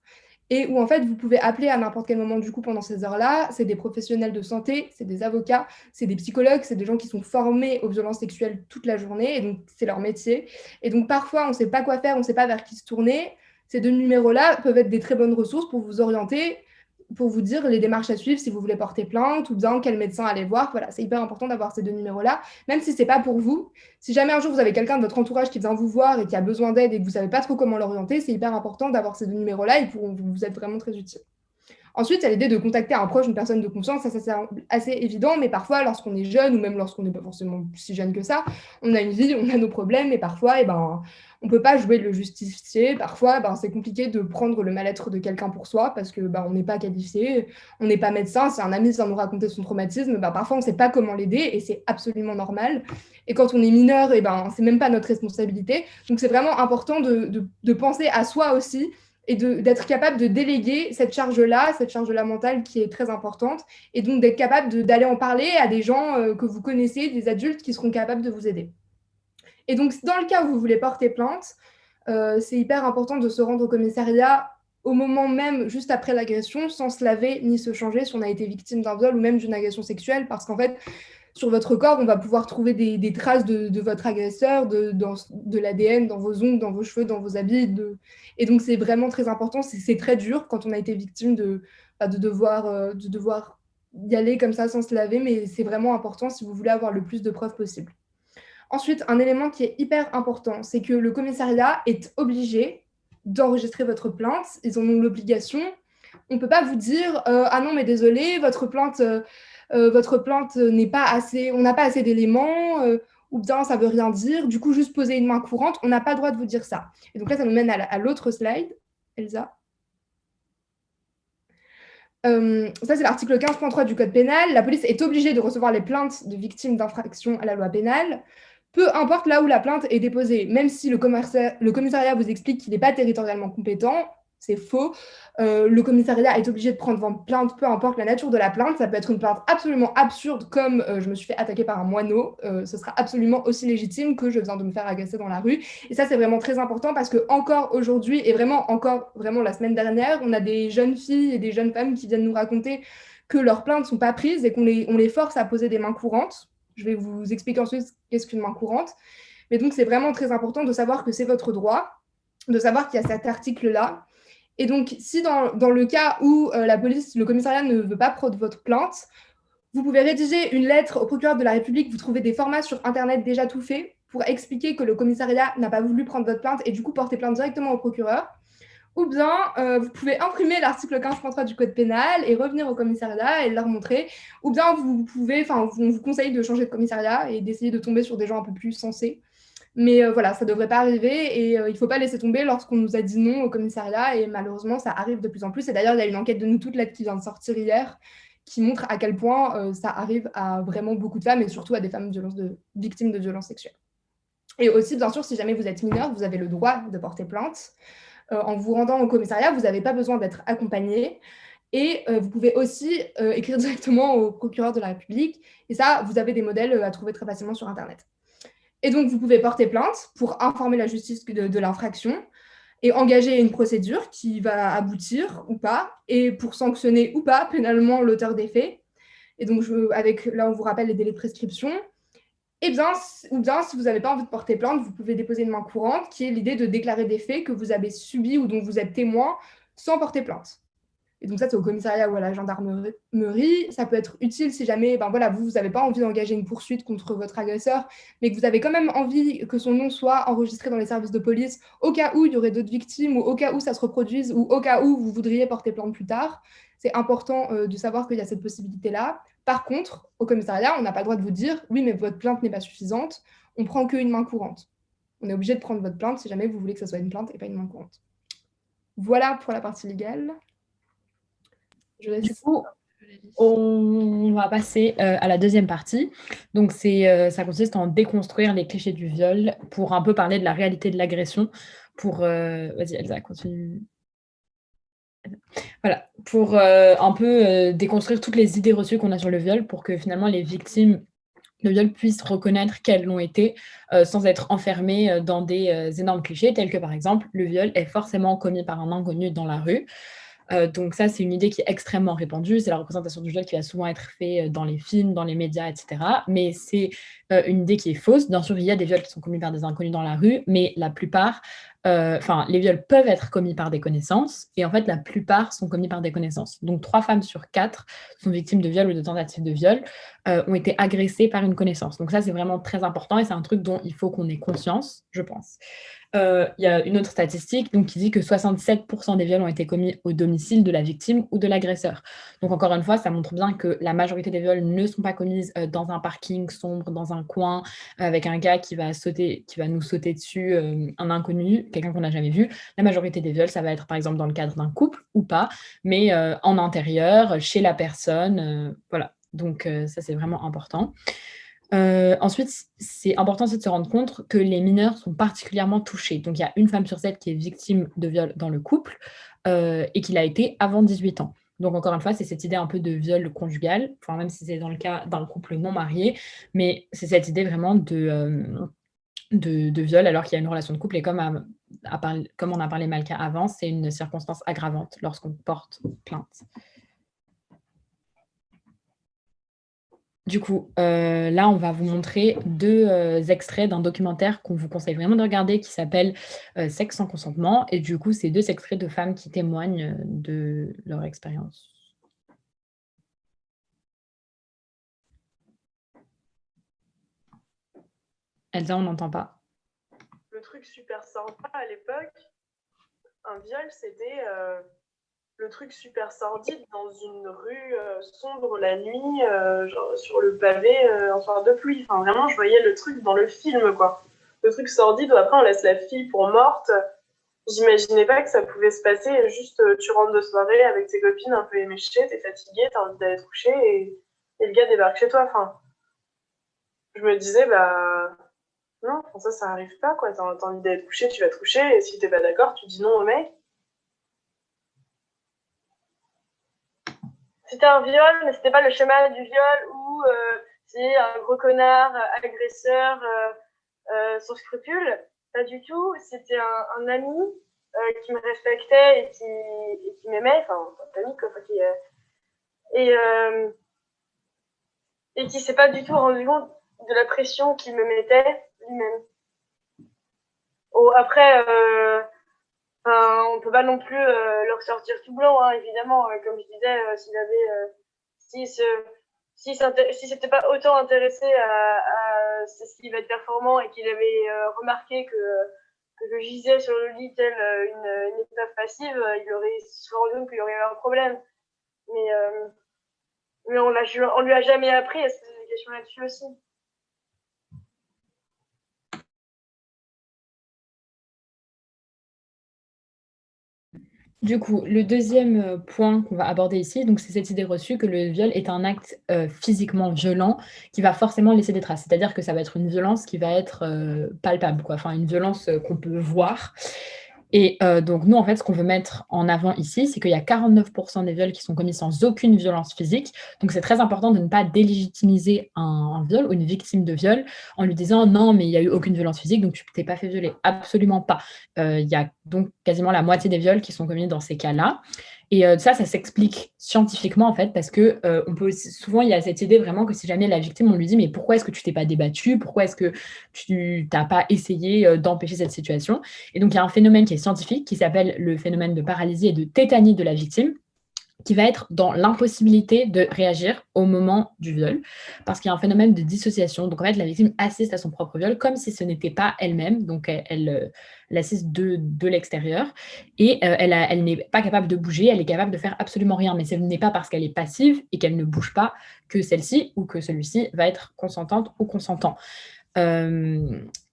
et où en fait vous pouvez appeler à n'importe quel moment du coup pendant ces heures-là. C'est des professionnels de santé, c'est des avocats, c'est des psychologues, c'est des gens qui sont formés aux violences sexuelles toute la journée, et donc c'est leur métier. Et donc parfois on ne sait pas quoi faire, on ne sait pas vers qui se tourner. Ces 2 numéros-là peuvent être des très bonnes ressources pour vous orienter, pour vous dire les démarches à suivre si vous voulez porter plainte ou bien quel médecin aller voir. Voilà, c'est hyper important d'avoir ces 2 numéros-là, même si ce n'est pas pour vous. Si jamais un jour vous avez quelqu'un de votre entourage qui vient vous voir et qui a besoin d'aide et que vous ne savez pas trop comment l'orienter, c'est hyper important d'avoir ces 2 numéros-là, ils pourront vous être vraiment très utiles. Ensuite, il y a l'idée de contacter un proche, une personne de confiance. Ça c'est assez évident, mais parfois, lorsqu'on est jeune, ou même lorsqu'on n'est pas forcément si jeune que ça, on a une vie, on a nos problèmes, et parfois, on ne peut pas jouer le justicier. Parfois, c'est compliqué de prendre le mal-être de quelqu'un pour soi, parce que on n'est pas qualifié, on n'est pas médecin. Si un ami vient nous raconter son traumatisme, parfois, on ne sait pas comment l'aider, et c'est absolument normal. Et quand on est mineur, c'est même pas notre responsabilité. Donc, c'est vraiment important de penser à soi aussi, et d'être capable de déléguer cette charge-là mentale qui est très importante, et donc d'être capable d'aller en parler à des gens que vous connaissez, des adultes qui seront capables de vous aider. Et donc, dans le cas où vous voulez porter plainte, c'est hyper important de se rendre au commissariat au moment même, juste après l'agression, sans se laver ni se changer si on a été victime d'un viol ou même d'une agression sexuelle, parce qu'en fait, sur votre corps, on va pouvoir trouver des traces de votre agresseur, de l'ADN dans vos ongles, dans vos cheveux, dans vos habits. Et donc, c'est vraiment très important. C'est très dur quand on a été victime de devoir y aller comme ça sans se laver, mais c'est vraiment important si vous voulez avoir le plus de preuves possible. Ensuite, un élément qui est hyper important, c'est que le commissariat est obligé d'enregistrer votre plainte. Ils en ont l'obligation. On ne peut pas vous dire « Ah non, mais désolé, votre plainte n'est pas assez, on n'a pas assez d'éléments, ou bien ça ne veut rien dire, du coup, juste poser une main courante, on n'a pas le droit de vous dire ça. » Et donc là, ça nous mène à l'autre slide, Elsa. Ça, c'est l'article 15.3 du Code pénal. La police est obligée de recevoir les plaintes de victimes d'infractions à la loi pénale, peu importe là où la plainte est déposée, même si le commissariat vous explique qu'il n'est pas territorialement compétent. C'est faux. Le commissariat est obligé de prendre plainte, peu importe la nature de la plainte. Ça peut être une plainte absolument absurde, comme je me suis fait attaquer par un moineau. Ce sera absolument aussi légitime que je viens de me faire agresser dans la rue. Et ça, c'est vraiment très important parce que encore aujourd'hui, et vraiment la semaine dernière, on a des jeunes filles et des jeunes femmes qui viennent nous raconter que leurs plaintes ne sont pas prises et qu'on les force à poser des mains courantes. Je vais vous expliquer ensuite qu'est-ce qu'une main courante. Mais donc, c'est vraiment très important de savoir que c'est votre droit, de savoir qu'il y a cet article-là. Et donc, si dans le cas où la police, le commissariat ne veut pas prendre votre plainte, vous pouvez rédiger une lettre au procureur de la République. Vous trouvez des formats sur Internet déjà tout faits pour expliquer que le commissariat n'a pas voulu prendre votre plainte et du coup porter plainte directement au procureur. Ou bien, vous pouvez imprimer l'article 15.3 du Code pénal et revenir au commissariat et leur montrer. Ou bien, on vous conseille de changer de commissariat et d'essayer de tomber sur des gens un peu plus sensés. Mais voilà, ça ne devrait pas arriver et il ne faut pas laisser tomber lorsqu'on nous a dit non au commissariat et malheureusement, ça arrive de plus en plus. Et d'ailleurs, il y a une enquête de Nous Toutes là, qui vient de sortir hier qui montre à quel point ça arrive à vraiment beaucoup de femmes et surtout à des femmes victimes de violences sexuelles. Et aussi, bien sûr, si jamais vous êtes mineur, vous avez le droit de porter plainte. En vous rendant au commissariat, vous n'avez pas besoin d'être accompagné. Et vous pouvez aussi écrire directement au procureur de la République. Et ça, vous avez des modèles à trouver très facilement sur Internet. Et donc, vous pouvez porter plainte pour informer la justice de l'infraction et engager une procédure qui va aboutir ou pas, et pour sanctionner ou pas pénalement l'auteur des faits. Et donc, là, on vous rappelle les délais de prescription. Et bien, ou bien, si vous n'avez pas envie de porter plainte, vous pouvez déposer une main courante, qui est l'idée de déclarer des faits que vous avez subis ou dont vous êtes témoin sans porter plainte. Et donc ça, c'est au commissariat ou à la gendarmerie. Ça peut être utile si jamais vous n'avez pas envie d'engager une poursuite contre votre agresseur, mais que vous avez quand même envie que son nom soit enregistré dans les services de police au cas où il y aurait d'autres victimes ou au cas où ça se reproduise ou au cas où vous voudriez porter plainte plus tard. C'est important de savoir qu'il y a cette possibilité-là. Par contre, au commissariat, on n'a pas le droit de vous dire « oui, mais votre plainte n'est pas suffisante, on ne prend qu'une main courante ». On est obligé de prendre votre plainte si jamais vous voulez que ce soit une plainte et pas une main courante. Voilà pour la partie légale. Du coup, on va passer à la deuxième partie. Donc, ça consiste en déconstruire les clichés du viol pour un peu parler de la réalité de l'agression. Vas-y, Elsa, continue. Voilà, pour un peu déconstruire toutes les idées reçues qu'on a sur le viol pour que finalement les victimes de viol puissent reconnaître qu'elles l'ont été sans être enfermées dans des énormes clichés tels que par exemple le viol est forcément commis par un inconnu dans la rue. Donc ça, c'est une idée qui est extrêmement répandue. C'est la représentation du viol qui va souvent être faite dans les films, dans les médias, etc. Mais c'est une idée qui est fausse. Bien sûr, il y a des viols qui sont commis par des inconnus dans la rue, mais la plupart, les viols peuvent être commis par des connaissances, et en fait, la plupart sont commis par des connaissances. Donc 3 femmes sur 4 sont victimes de viol ou de tentatives de viol, ont été agressées par une connaissance. Donc ça, c'est vraiment très important, et c'est un truc dont il faut qu'on ait conscience, je pense. Il y a une autre statistique qui dit que 67% des viols ont été commis au domicile de la victime ou de l'agresseur. Donc encore une fois, ça montre bien que la majorité des viols ne sont pas commises dans un parking sombre, dans un coin, avec un gars qui va nous sauter dessus, un inconnu, quelqu'un qu'on n'a jamais vu. La majorité des viols, ça va être par exemple dans le cadre d'un couple ou pas, mais en intérieur, chez la personne. Voilà, donc ça c'est vraiment important. Ensuite, c'est important aussi de se rendre compte que les mineurs sont particulièrement touchés. Donc, il y a 1 femme sur 7 qui est victime de viol dans le couple et qui l'a été avant 18 ans. Donc, encore une fois, c'est cette idée un peu de viol conjugal, même si c'est dans le cas d'un couple non marié, mais c'est cette idée vraiment de viol alors qu'il y a une relation de couple. Et comme on a parlé Malka avant, c'est une circonstance aggravante lorsqu'on porte plainte. Du coup, là, on va vous montrer 2 extraits d'un documentaire qu'on vous conseille vraiment de regarder qui s'appelle Sexe sans consentement. Et du coup, c'est 2 extraits de femmes qui témoignent de leur expérience. Elsa, on n'entend pas. Le truc super sympa à l'époque, un viol, c'était le truc super sordide dans une rue sombre la nuit, genre sur le pavé en soir de pluie. Enfin, vraiment, je voyais le truc dans le film, quoi. Le truc sordide où après on laisse la fille pour morte. J'imaginais pas que ça pouvait se passer. Juste, tu rentres de soirée avec tes copines un peu éméchées, t'es fatiguée, t'as envie d'aller te coucher et le gars débarque chez toi. Enfin, je me disais, non, ça arrive pas, quoi. T'as envie d'aller te coucher, tu vas te coucher, et si t'es pas d'accord, tu dis non au mec. C'était un viol, mais c'était pas le schéma du viol où c'est un gros connard, agresseur, sans scrupules. Pas du tout. C'était un ami qui me respectait et qui m'aimait, enfin, un ami, quoi. Et qui s'est pas du tout rendu compte de la pression qu'il me mettait lui-même. Après, on peut pas non plus leur sortir tout blanc, hein, évidemment. Comme je disais, s'il s'était pas autant intéressé à ce qui va être performant et qu'il avait remarqué que je gisais sur le lit tel une épave passive, il aurait se rendu compte qu'il y aurait eu un problème. Mais on lui a jamais appris à se poser des questions là-dessus aussi. Du coup, le deuxième point qu'on va aborder ici, donc c'est cette idée reçue que le viol est un acte physiquement violent qui va forcément laisser des traces. C'est-à-dire que ça va être une violence qui va être palpable, quoi. Enfin, une violence qu'on peut voir. Et donc, nous, en fait, ce qu'on veut mettre en avant ici, c'est qu'il y a 49% des viols qui sont commis sans aucune violence physique. Donc, c'est très important de ne pas délégitimiser un viol ou une victime de viol en lui disant non, mais il n'y a eu aucune violence physique, donc tu ne t'es pas fait violer. Absolument pas. Il y a donc quasiment la moitié des viols qui sont commis dans ces cas-là. Et ça s'explique scientifiquement, en fait, parce que on peut aussi, souvent, il y a cette idée vraiment que si jamais la victime, on lui dit mais pourquoi est-ce que tu t'es pas débattu? Pourquoi est-ce que tu n'as pas essayé d'empêcher cette situation? Et donc, il y a un phénomène qui est scientifique, qui s'appelle le phénomène de paralysie et de tétanie de la victime, qui va être dans l'impossibilité de réagir au moment du viol, parce qu'il y a un phénomène de dissociation. Donc, en fait, la victime assiste à son propre viol comme si ce n'était pas elle-même, donc elle assiste de l'extérieur, et elle n'est pas capable de bouger, elle est capable de faire absolument rien, mais ce n'est pas parce qu'elle est passive et qu'elle ne bouge pas que celle-ci ou que celui-ci va être consentante ou consentant.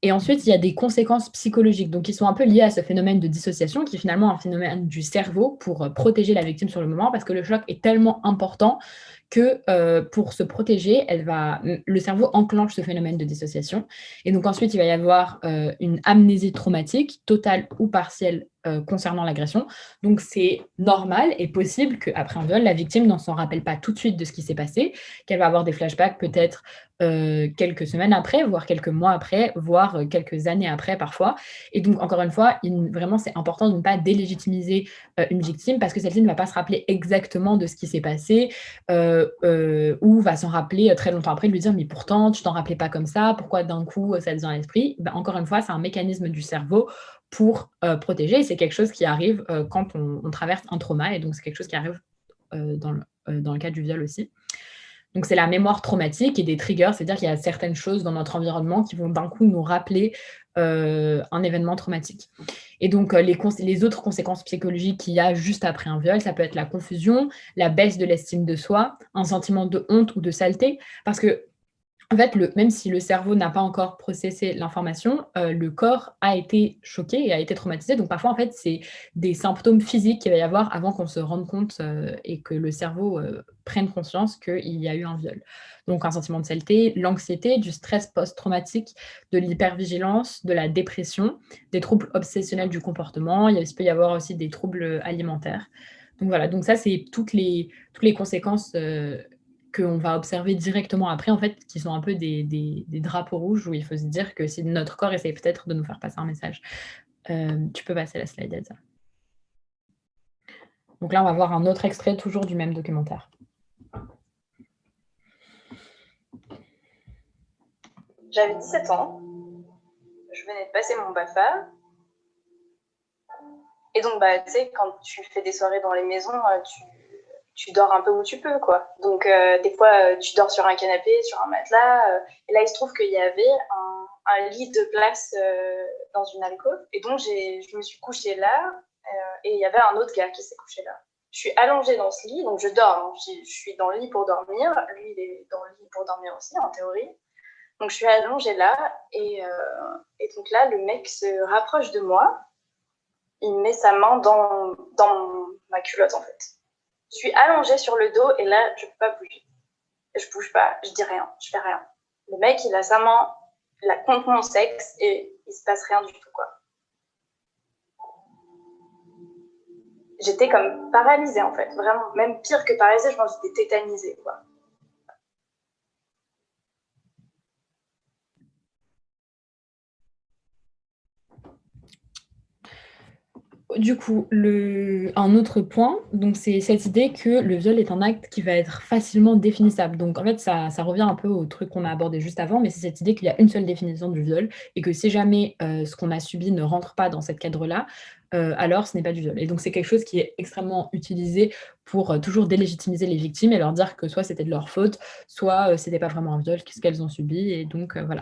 Et ensuite, il y a des conséquences psychologiques, donc qui sont un peu liées à ce phénomène de dissociation, qui est finalement un phénomène du cerveau pour protéger la victime sur le moment, parce que le choc est tellement important que pour se protéger, le cerveau enclenche ce phénomène de dissociation. Et donc ensuite, il va y avoir une amnésie traumatique, totale ou partielle, concernant l'agression. Donc c'est normal et possible qu'après un viol, la victime n'en s'en rappelle pas tout de suite de ce qui s'est passé, qu'elle va avoir des flashbacks peut-être quelques semaines après, voire quelques mois après, voire quelques années après parfois. Et donc, encore une fois, vraiment, c'est important de ne pas délégitimiser une victime parce que celle-ci ne va pas se rappeler exactement de ce qui s'est passé ou va s'en rappeler très longtemps après, de lui dire « mais pourtant, tu t'en rappelais pas comme ça, pourquoi d'un coup ça te vient à l'esprit ?» Encore une fois, c'est un mécanisme du cerveau pour protéger et c'est quelque chose qui arrive quand on traverse un trauma et donc c'est quelque chose qui arrive dans le cas du viol aussi. Donc, c'est la mémoire traumatique et des triggers, c'est-à-dire qu'il y a certaines choses dans notre environnement qui vont d'un coup nous rappeler un événement traumatique. Et donc, les autres conséquences psychologiques qu'il y a juste après un viol, ça peut être la confusion, la baisse de l'estime de soi, un sentiment de honte ou de saleté, parce que en fait, même si le cerveau n'a pas encore processé l'information, le corps a été choqué et a été traumatisé. Donc parfois, en fait, c'est des symptômes physiques qu'il va y avoir avant qu'on se rende compte et que le cerveau prenne conscience qu'il y a eu un viol. Donc un sentiment de saleté, l'anxiété, du stress post-traumatique, de l'hypervigilance, de la dépression, des troubles obsessionnels du comportement. Il peut y avoir aussi des troubles alimentaires. Donc voilà, donc ça, c'est toutes les conséquences qu'on va observer directement après, en fait, qui sont un peu des drapeaux rouges où il faut se dire que si notre corps essaie peut-être de nous faire passer un message. Tu peux passer la slide, Elsa. Donc là, on va voir un autre extrait, toujours du même documentaire. J'avais 17 ans. Je venais de passer mon BAFA. Et donc, tu sais, quand tu fais des soirées dans les maisons, tu dors un peu où tu peux, quoi. Donc, des fois, tu dors sur un canapé, sur un matelas. Et là, il se trouve qu'il y avait un lit de place dans une alcôve. Et donc, je me suis couchée là. Et il y avait un autre gars qui s'est couché là. Je suis allongée dans ce lit, donc je dors. Hein. Je suis dans le lit pour dormir. Lui, il est dans le lit pour dormir aussi, en théorie. Donc, je suis allongée là. Et donc là, le mec se rapproche de moi. Il met sa main dans ma culotte, en fait. Je suis allongée sur le dos et là, je ne peux pas bouger. Je ne bouge pas, je dis rien, je fais rien. Le mec, il a sa main là, contre mon sexe et il ne se passe rien du tout, quoi. J'étais comme paralysée, en fait, vraiment. Même pire que paralysée, je pense que j'étais tétanisée, quoi. Du coup, un autre point, donc c'est cette idée que le viol est un acte qui va être facilement définissable. Donc en fait, ça revient un peu au truc qu'on a abordé juste avant, mais c'est cette idée qu'il y a une seule définition du viol et que si jamais ce qu'on a subi ne rentre pas dans ce cadre-là, alors ce n'est pas du viol. Et donc c'est quelque chose qui est extrêmement utilisé pour toujours délégitimiser les victimes et leur dire que soit c'était de leur faute, soit c'était pas vraiment un viol, qu'est-ce qu'elles ont subi, et donc voilà.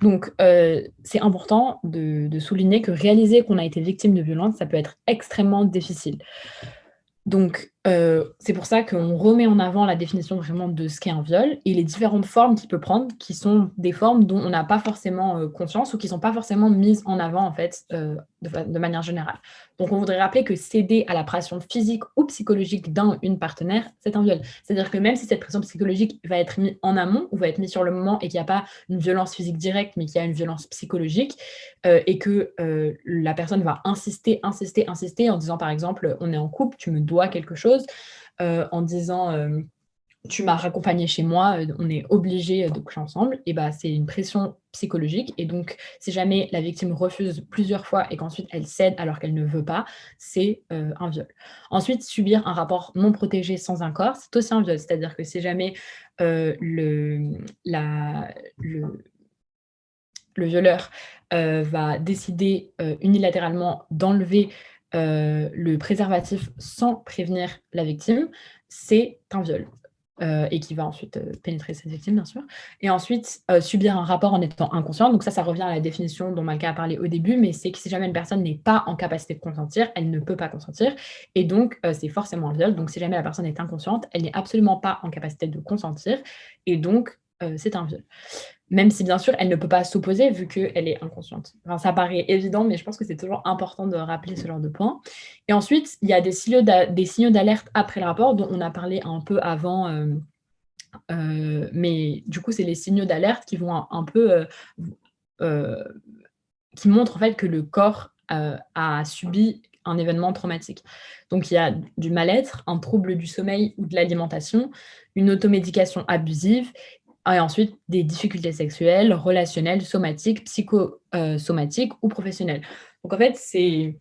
Donc, c'est important de souligner que réaliser qu'on a été victime de violence, ça peut être extrêmement difficile. Donc, c'est pour ça qu'on remet en avant la définition vraiment de ce qu'est un viol et les différentes formes qu'il peut prendre, qui sont des formes dont on n'a pas forcément conscience ou qui ne sont pas forcément mises en avant, en fait, de manière générale. Donc, on voudrait rappeler que céder à la pression physique ou psychologique d'un ou une partenaire, c'est un viol. C'est-à-dire que même si cette pression psychologique va être mise en amont ou va être mise sur le moment et qu'il n'y a pas une violence physique directe, mais qu'il y a une violence psychologique et que la personne va insister en disant, par exemple, on est en couple, tu me dois quelque chose, en disant tu m'as raccompagné chez moi, on est obligé de coucher ensemble, et bah, c'est une pression psychologique. Et donc, si jamais la victime refuse plusieurs fois et qu'ensuite elle cède alors qu'elle ne veut pas, c'est un viol. Ensuite, subir un rapport non protégé sans accord, c'est aussi un viol. C'est-à-dire que si jamais le violeur va décider unilatéralement d'enlever le préservatif sans prévenir la victime, c'est un viol. Et qui va ensuite pénétrer cette victime, bien sûr. Et ensuite, subir un rapport en étant inconscient. Donc ça revient à la définition dont Malika a parlé au début, mais c'est que si jamais une personne n'est pas en capacité de consentir, elle ne peut pas consentir. Et donc, c'est forcément un viol. Donc si jamais la personne est inconsciente, elle n'est absolument pas en capacité de consentir. Et donc, c'est un viol. Même si, bien sûr, elle ne peut pas s'opposer vu qu'elle est inconsciente. Enfin, ça paraît évident, mais je pense que c'est toujours important de rappeler ce genre de point. Et ensuite, il y a des signaux d'alerte après le rapport dont on a parlé un peu avant, mais du coup, c'est les signaux d'alerte qui vont un peu... qui montrent en fait que le corps a subi un événement traumatique. Donc, il y a du mal-être, un trouble du sommeil ou de l'alimentation, une automédication abusive, et ensuite des difficultés sexuelles, relationnelles, somatiques, psychosomatiques ou professionnelles. Donc en fait, c'est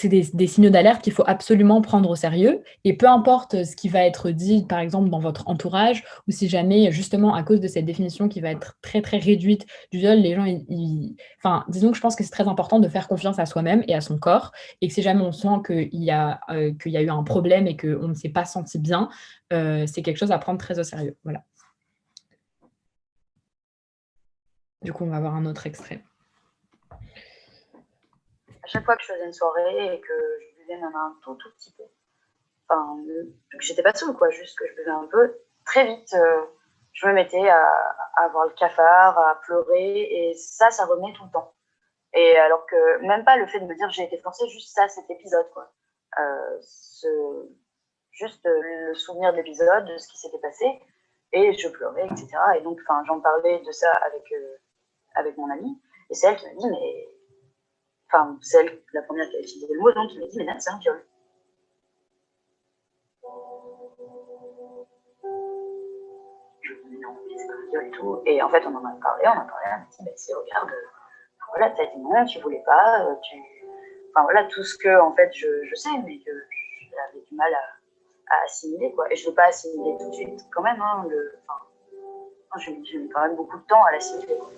des signaux d'alerte qu'il faut absolument prendre au sérieux. Et peu importe ce qui va être dit, par exemple, dans votre entourage, ou si jamais, justement, à cause de cette définition qui va être très, très réduite du viol, les gens, enfin, disons que je pense que c'est très important de faire confiance à soi-même et à son corps, et que si jamais on sent qu'il y a eu un problème et qu'on ne s'est pas senti bien, c'est quelque chose à prendre très au sérieux. Voilà. Du coup, on va avoir un autre extrait. À chaque fois que je faisais une soirée et que je buvais même un tout petit peu, enfin, que j'étais pas saoule, quoi, juste que je buvais un peu, très vite, je me mettais à avoir le cafard, à pleurer, et ça revenait tout le temps. Et alors que même pas le fait de me dire j'ai été forcée, juste ça, cet épisode, quoi. Juste le souvenir de l'épisode, de ce qui s'était passé, et je pleurais, etc. Et donc, j'en parlais de ça avec mon amie, et c'est elle qui m'a dit, mais... Enfin, c'est elle, la première qui a utilisé le mot, donc qui m'a dit, mais là, c'est un viol. Je me dis, non, mais c'est pas un viol et tout. Et en fait, on en a parlé, elle m'a dit, mais si, regarde, voilà, t'as dit non, tu voulais pas, Enfin, voilà, tout ce que, en fait, je sais, mais que j'avais du mal à assimiler, quoi. Et je ne l'ai pas assimilé tout de suite, quand même, hein, j'ai mis quand même beaucoup de temps à l'assimiler, quoi.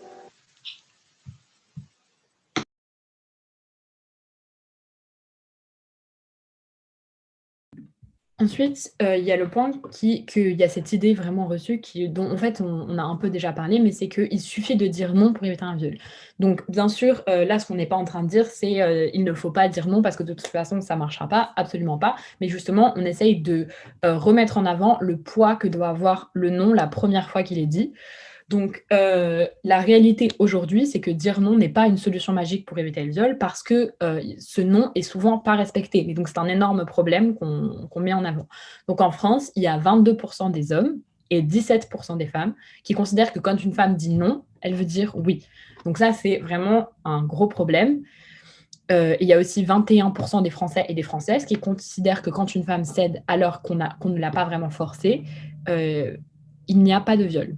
Ensuite, il y a le point qu'il y a cette idée vraiment reçue dont en fait on a un peu déjà parlé, mais c'est qu'il suffit de dire non pour éviter un viol. Donc bien sûr, là ce qu'on n'est pas en train de dire, c'est il ne faut pas dire non parce que de toute façon ça ne marchera pas, absolument pas. Mais justement, on essaye de remettre en avant le poids que doit avoir le non la première fois qu'il est dit. Donc, la réalité aujourd'hui, c'est que dire non n'est pas une solution magique pour éviter le viol parce que ce non est souvent pas respecté. Et donc, c'est un énorme problème qu'on met en avant. Donc, en France, il y a 22% des hommes et 17% des femmes qui considèrent que quand une femme dit non, elle veut dire oui. Donc ça, c'est vraiment un gros problème. Il y a aussi 21% des Français et des Françaises qui considèrent que quand une femme cède alors qu'on ne l'a pas vraiment forcée, il n'y a pas de viol.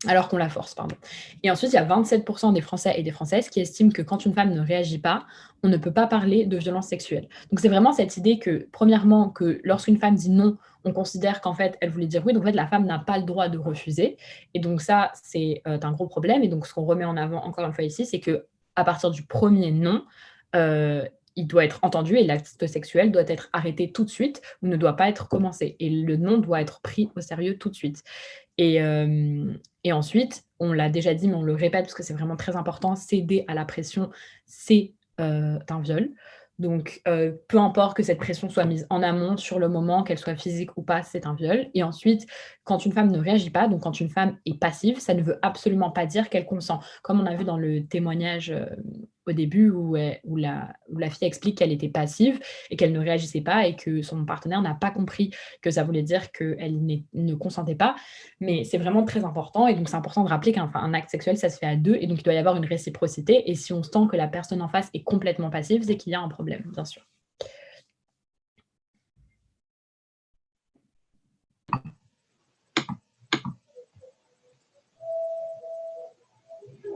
Alors qu'on la force, pardon. Et ensuite, il y a 27% des Français et des Françaises qui estiment que quand une femme ne réagit pas, on ne peut pas parler de violence sexuelle. Donc c'est vraiment cette idée que, premièrement, que lorsqu'une femme dit non, on considère qu'en fait, elle voulait dire oui, donc en fait, la femme n'a pas le droit de refuser. Et donc ça, c'est un gros problème. Et donc ce qu'on remet en avant encore une fois ici, c'est qu'à partir du premier non, il doit être entendu et l'acte sexuel doit être arrêté tout de suite ou ne doit pas être commencé. Et le non doit être pris au sérieux tout de suite. Et ensuite, on l'a déjà dit, mais on le répète parce que c'est vraiment très important, céder à la pression, c'est un viol. Donc, peu importe que cette pression soit mise en amont, sur le moment, qu'elle soit physique ou pas, c'est un viol. Et ensuite, quand une femme ne réagit pas, donc quand une femme est passive, ça ne veut absolument pas dire qu'elle consent. Comme on a vu dans le témoignage au début où la fille explique qu'elle était passive et qu'elle ne réagissait pas et que son partenaire n'a pas compris que ça voulait dire qu'elle ne consentait pas. Mais c'est vraiment très important. Et donc, c'est important de rappeler qu'un acte sexuel, ça se fait à deux. Et donc, il doit y avoir une réciprocité. Et si on sent que la personne en face est complètement passive, c'est qu'il y a un problème, bien sûr.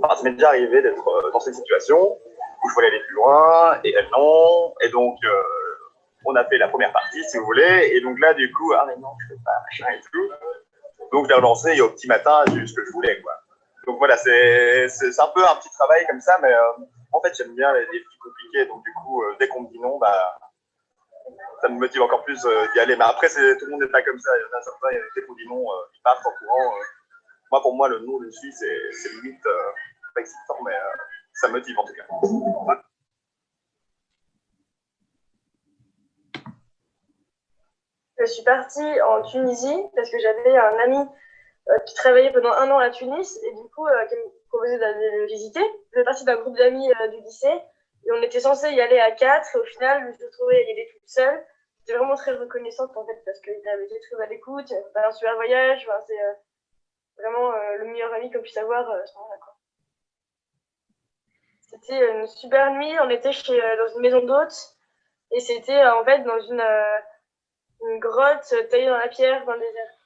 Ça m'est déjà arrivé d'être dans cette situation où je voulais aller plus loin et elle non. Et donc, on a fait la première partie, si vous voulez. Et donc là, du coup, ah mais non, je peux pas, machin et tout. Donc, je l'ai relancé et au petit matin, j'ai eu ce que je voulais, quoi. Donc voilà, c'est un peu un petit travail comme ça, mais en fait, j'aime bien les défis compliqués. Donc du coup, dès qu'on me dit non, ça me motive encore plus d'y aller. Mais après, tout le monde n'est pas comme ça. Il y en a certains, dès qu'on dit non, ils partent en courant. Moi, pour moi, le non, le suis, c'est limite pas excitant, mais ça me motive en tout cas. Ouais. Je suis partie en Tunisie parce que j'avais un ami qui travaillait pendant 1 an à Tunis et du coup, qui me proposait d'aller le visiter. Je faisais partie d'un groupe d'amis du lycée et on était censé y aller à 4. Au final, je me suis retrouvée à y aller toute seule. J'étais vraiment très reconnaissante en fait parce qu'il avait été très à l'écoute. C'était un super voyage. Enfin, c'est vraiment le meilleur ami qu'on puisse avoir à ce moment-là, quoi. C'était une super nuit. On était dans une maison d'hôtes et c'était en fait dans une grotte taillée dans la pierre, dans le désert.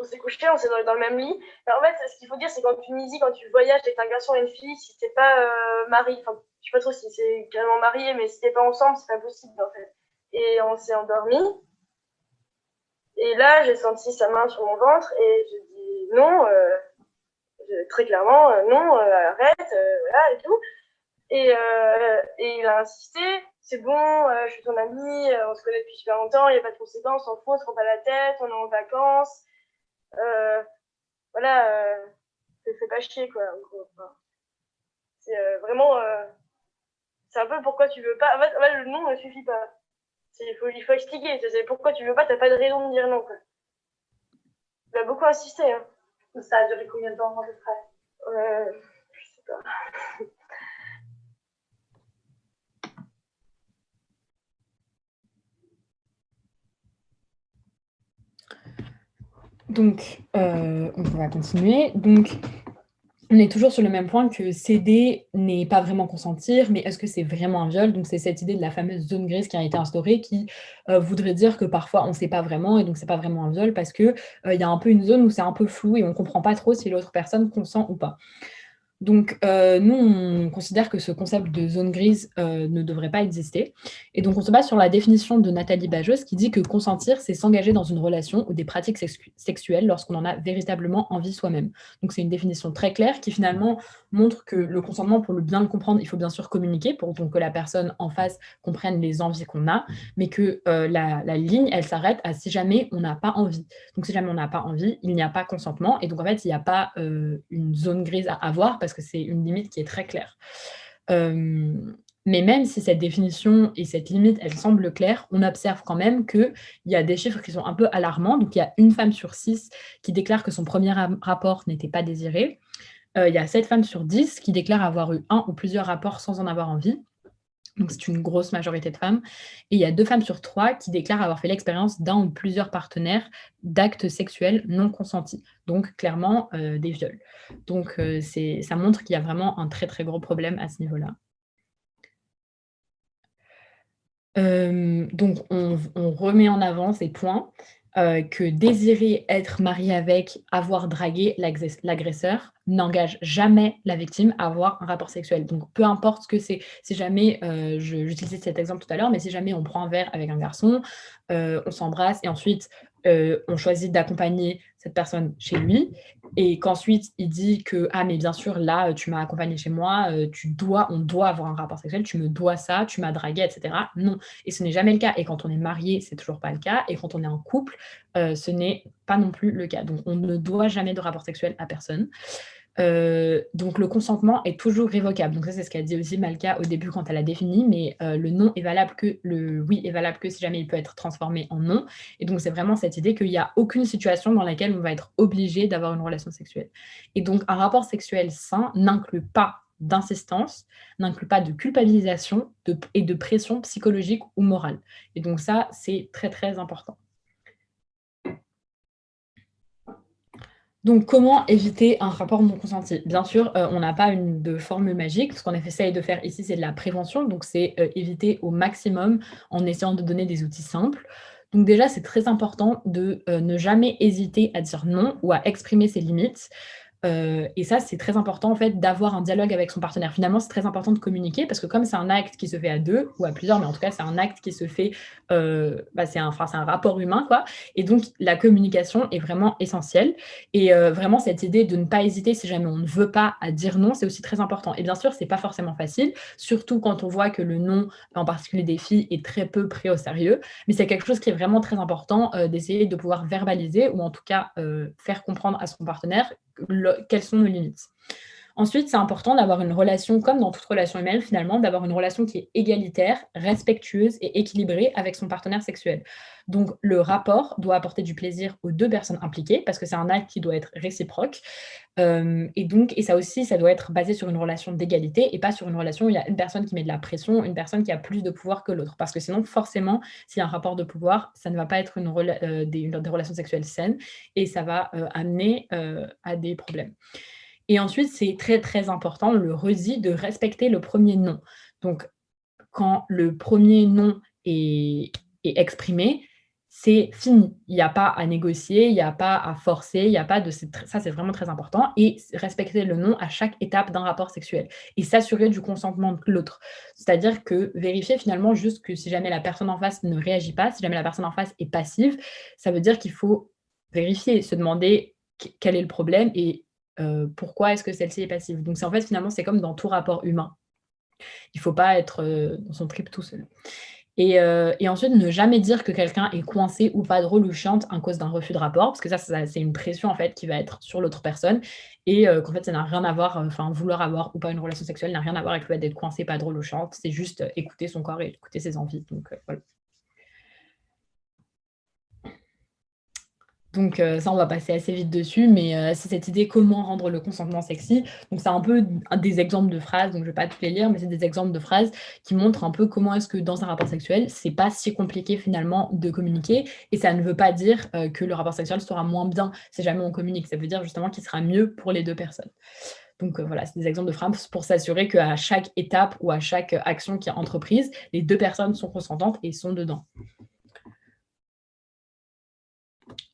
On s'est couché, on s'est dans le même lit. Alors, en fait, ce qu'il faut dire, c'est qu'en Tunisie, quand tu voyages avec un garçon et une fille, si t'es pas marié, enfin, je sais pas trop si c'est carrément marié, mais si t'es pas ensemble, c'est pas possible, en fait. Et on s'est endormi. Et là, j'ai senti sa main sur mon ventre et je dis non, très clairement, non, arrête, voilà, et tout. Et il a insisté, c'est bon, je suis ton ami, on se connaît depuis super longtemps, il n'y a pas de conséquences, on fout, on se prend pas la tête, on est en vacances. Voilà, fais pas chier, quoi, en gros. Enfin, c'est vraiment, c'est un peu pourquoi tu veux pas. En fait, le non ne suffit pas. Il faut expliquer. C'est pourquoi tu veux pas, t'as pas de raison de dire non, quoi. Il a beaucoup insisté, hein. Ça a duré combien de temps, à peu près? Je sais pas. Donc, on va continuer. Donc, on est toujours sur le même point que céder n'est pas vraiment consentir, mais est-ce que c'est vraiment un viol? Donc, c'est cette idée de la fameuse zone grise qui a été instaurée qui voudrait dire que parfois on ne sait pas vraiment et donc c'est pas vraiment un viol parce qu'il y a un peu une zone où c'est un peu flou et on ne comprend pas trop si l'autre personne consent ou pas. Donc, nous, on considère que ce concept de zone grise ne devrait pas exister. Et donc, on se base sur la définition de Nathalie Bageuse qui dit que consentir, c'est s'engager dans une relation ou des pratiques sexuelles lorsqu'on en a véritablement envie soi-même. Donc, c'est une définition très claire qui, finalement, montre que le consentement, pour bien le comprendre, il faut bien sûr communiquer pour que la personne en face comprenne les envies qu'on a, mais que la ligne, elle s'arrête à si jamais on n'a pas envie. Donc, si jamais on n'a pas envie, il n'y a pas consentement. Et donc, en fait, il n'y a pas une zone grise à avoir parce que c'est une limite qui est très claire. Mais même si cette définition et cette limite, elles semblent claires, on observe quand même qu'il y a des chiffres qui sont un peu alarmants. Donc, il y a 1 femme sur 6 qui déclare que son premier rapport n'était pas désiré. Il y a 7 femmes sur 10 qui déclarent avoir eu 1 ou plusieurs rapports sans en avoir envie. Donc, c'est une grosse majorité de femmes. Et il y a 2 femmes sur 3 qui déclarent avoir fait l'expérience d'un ou plusieurs partenaires d'actes sexuels non consentis. Donc, clairement, des viols. Donc, ça montre qu'il y a vraiment un très, très gros problème à ce niveau-là. Donc, on remet en avant ces points. Que désirer être marié avec, avoir dragué l'agresseur n'engage jamais la victime à avoir un rapport sexuel. Donc, peu importe ce que c'est. Si jamais, j'utilisais cet exemple tout à l'heure, mais si jamais on prend un verre avec un garçon, on s'embrasse et ensuite, on choisit d'accompagner cette personne chez lui et qu'ensuite, il dit que « Ah, mais bien sûr, là, tu m'as accompagné chez moi, on doit avoir un rapport sexuel, tu me dois ça, tu m'as dragué, etc. » Non. Et ce n'est jamais le cas. Et quand on est marié, c'est toujours pas le cas. Et quand on est en couple, ce n'est pas non plus le cas. Donc, on ne doit jamais de rapport sexuel à personne. Donc, le consentement est toujours révocable. Donc ça, c'est ce qu'a dit aussi Malka au début quand elle a défini, mais le non est valable que le oui est valable que si jamais il peut être transformé en non. Et donc, c'est vraiment cette idée qu'il n'y a aucune situation dans laquelle on va être obligé d'avoir une relation sexuelle. Et donc, un rapport sexuel sain n'inclut pas d'insistance, n'inclut pas de culpabilisation et de pression psychologique ou morale. Et donc ça, c'est très, très important. Donc, comment éviter un rapport non consenti? Bien sûr, on n'a pas de formule magique. Ce qu'on essaye de faire ici, c'est de la prévention. Donc, c'est éviter au maximum en essayant de donner des outils simples. Donc déjà, c'est très important de ne jamais hésiter à dire non ou à exprimer ses limites. Et ça, c'est très important en fait d'avoir un dialogue avec son partenaire. Finalement, c'est très important de communiquer parce que comme c'est un acte qui se fait à deux ou à plusieurs, mais en tout cas, c'est un acte qui se fait, c'est un rapport humain, quoi. Et donc, la communication est vraiment essentielle. Et vraiment, cette idée de ne pas hésiter si jamais on ne veut pas à dire non, c'est aussi très important. Et bien sûr, c'est pas forcément facile, surtout quand on voit que le non, en particulier des filles, est très peu pris au sérieux. Mais c'est quelque chose qui est vraiment très important d'essayer de pouvoir verbaliser ou en tout cas faire comprendre à son partenaire quelles sont nos limites. Ensuite, c'est important d'avoir une relation, comme dans toute relation humaine finalement, d'avoir une relation qui est égalitaire, respectueuse et équilibrée avec son partenaire sexuel. Donc, le rapport doit apporter du plaisir aux deux personnes impliquées parce que c'est un acte qui doit être réciproque. Et ça aussi, ça doit être basé sur une relation d'égalité et pas sur une relation où il y a une personne qui met de la pression, une personne qui a plus de pouvoir que l'autre. Parce que sinon, forcément, s'il y a un rapport de pouvoir, ça ne va pas être des relations sexuelles saines et ça va amener à des problèmes. Et ensuite, c'est très, très important, on le redit, de respecter le premier non. Donc, quand le premier non est exprimé, c'est fini. Il n'y a pas à négocier, il n'y a pas à forcer, il n'y a pas de... Ça, c'est vraiment très important. Et respecter le non à chaque étape d'un rapport sexuel. Et s'assurer du consentement de l'autre. C'est-à-dire que vérifier finalement juste que si jamais la personne en face ne réagit pas, si jamais la personne en face est passive, ça veut dire qu'il faut vérifier, se demander quel est le problème et pourquoi est-ce que celle-ci est passive. Donc, en fait, finalement, c'est comme dans tout rapport humain. Il ne faut pas être dans son trip tout seul. Et ensuite, ne jamais dire que quelqu'un est coincé ou pas drôle ou chiante à cause d'un refus de rapport, parce que ça c'est une pression en fait qui va être sur l'autre personne et qu'en fait, ça n'a rien à voir, vouloir avoir ou pas une relation sexuelle n'a rien à voir avec le fait d'être coincé, pas drôle ou chiante, c'est juste écouter son corps et écouter ses envies. Donc, voilà. Donc ça, on va passer assez vite dessus, mais c'est cette idée comment rendre le consentement sexy. Donc c'est un peu des exemples de phrases, donc je ne vais pas toutes les lire, mais c'est des exemples de phrases qui montrent un peu comment est-ce que dans un rapport sexuel, c'est pas si compliqué finalement de communiquer, et ça ne veut pas dire que le rapport sexuel sera moins bien si jamais on communique, ça veut dire justement qu'il sera mieux pour les deux personnes. Donc voilà, c'est des exemples de phrases pour s'assurer qu'à chaque étape ou à chaque action qui est entreprise, les deux personnes sont consentantes et sont dedans.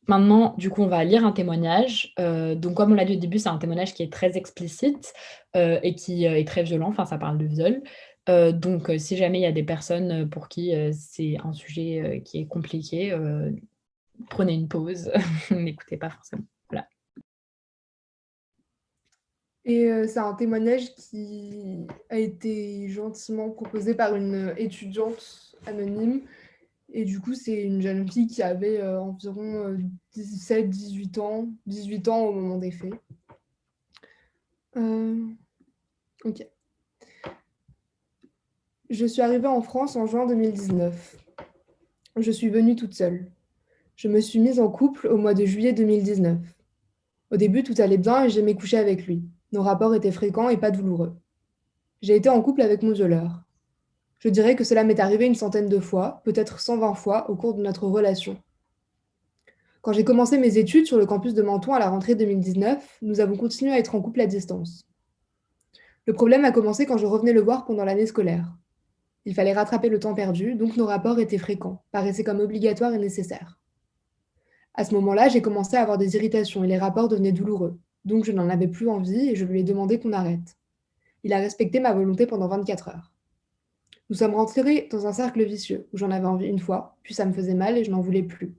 Maintenant, du coup, on va lire un témoignage. Donc, comme on l'a dit au début, c'est un témoignage qui est très explicite et qui est très violent. Enfin, ça parle de viol. Donc, si jamais il y a des personnes pour qui c'est un sujet qui est compliqué, prenez une pause. N'écoutez pas forcément. Voilà. Et c'est un témoignage qui a été gentiment proposé par une étudiante anonyme. Et du coup, c'est une jeune fille qui avait environ 17-18 ans, 18 ans au moment des faits. Ok. Je suis arrivée en France en juin 2019. Je suis venue toute seule. Je me suis mise en couple au mois de juillet 2019. Au début, tout allait bien et j'aimais coucher avec lui. Nos rapports étaient fréquents et pas douloureux. J'ai été en couple avec mon violeur. Je dirais que cela m'est arrivé une centaine de fois, peut-être 120 fois, au cours de notre relation. Quand j'ai commencé mes études sur le campus de Menton à la rentrée 2019, nous avons continué à être en couple à distance. Le problème a commencé quand je revenais le voir pendant l'année scolaire. Il fallait rattraper le temps perdu, donc nos rapports étaient fréquents, paraissaient comme obligatoires et nécessaires. À ce moment-là, j'ai commencé à avoir des irritations et les rapports devenaient douloureux, donc je n'en avais plus envie et je lui ai demandé qu'on arrête. Il a respecté ma volonté pendant 24 heures. Nous sommes rentrés dans un cercle vicieux, où j'en avais envie une fois, puis ça me faisait mal et je n'en voulais plus.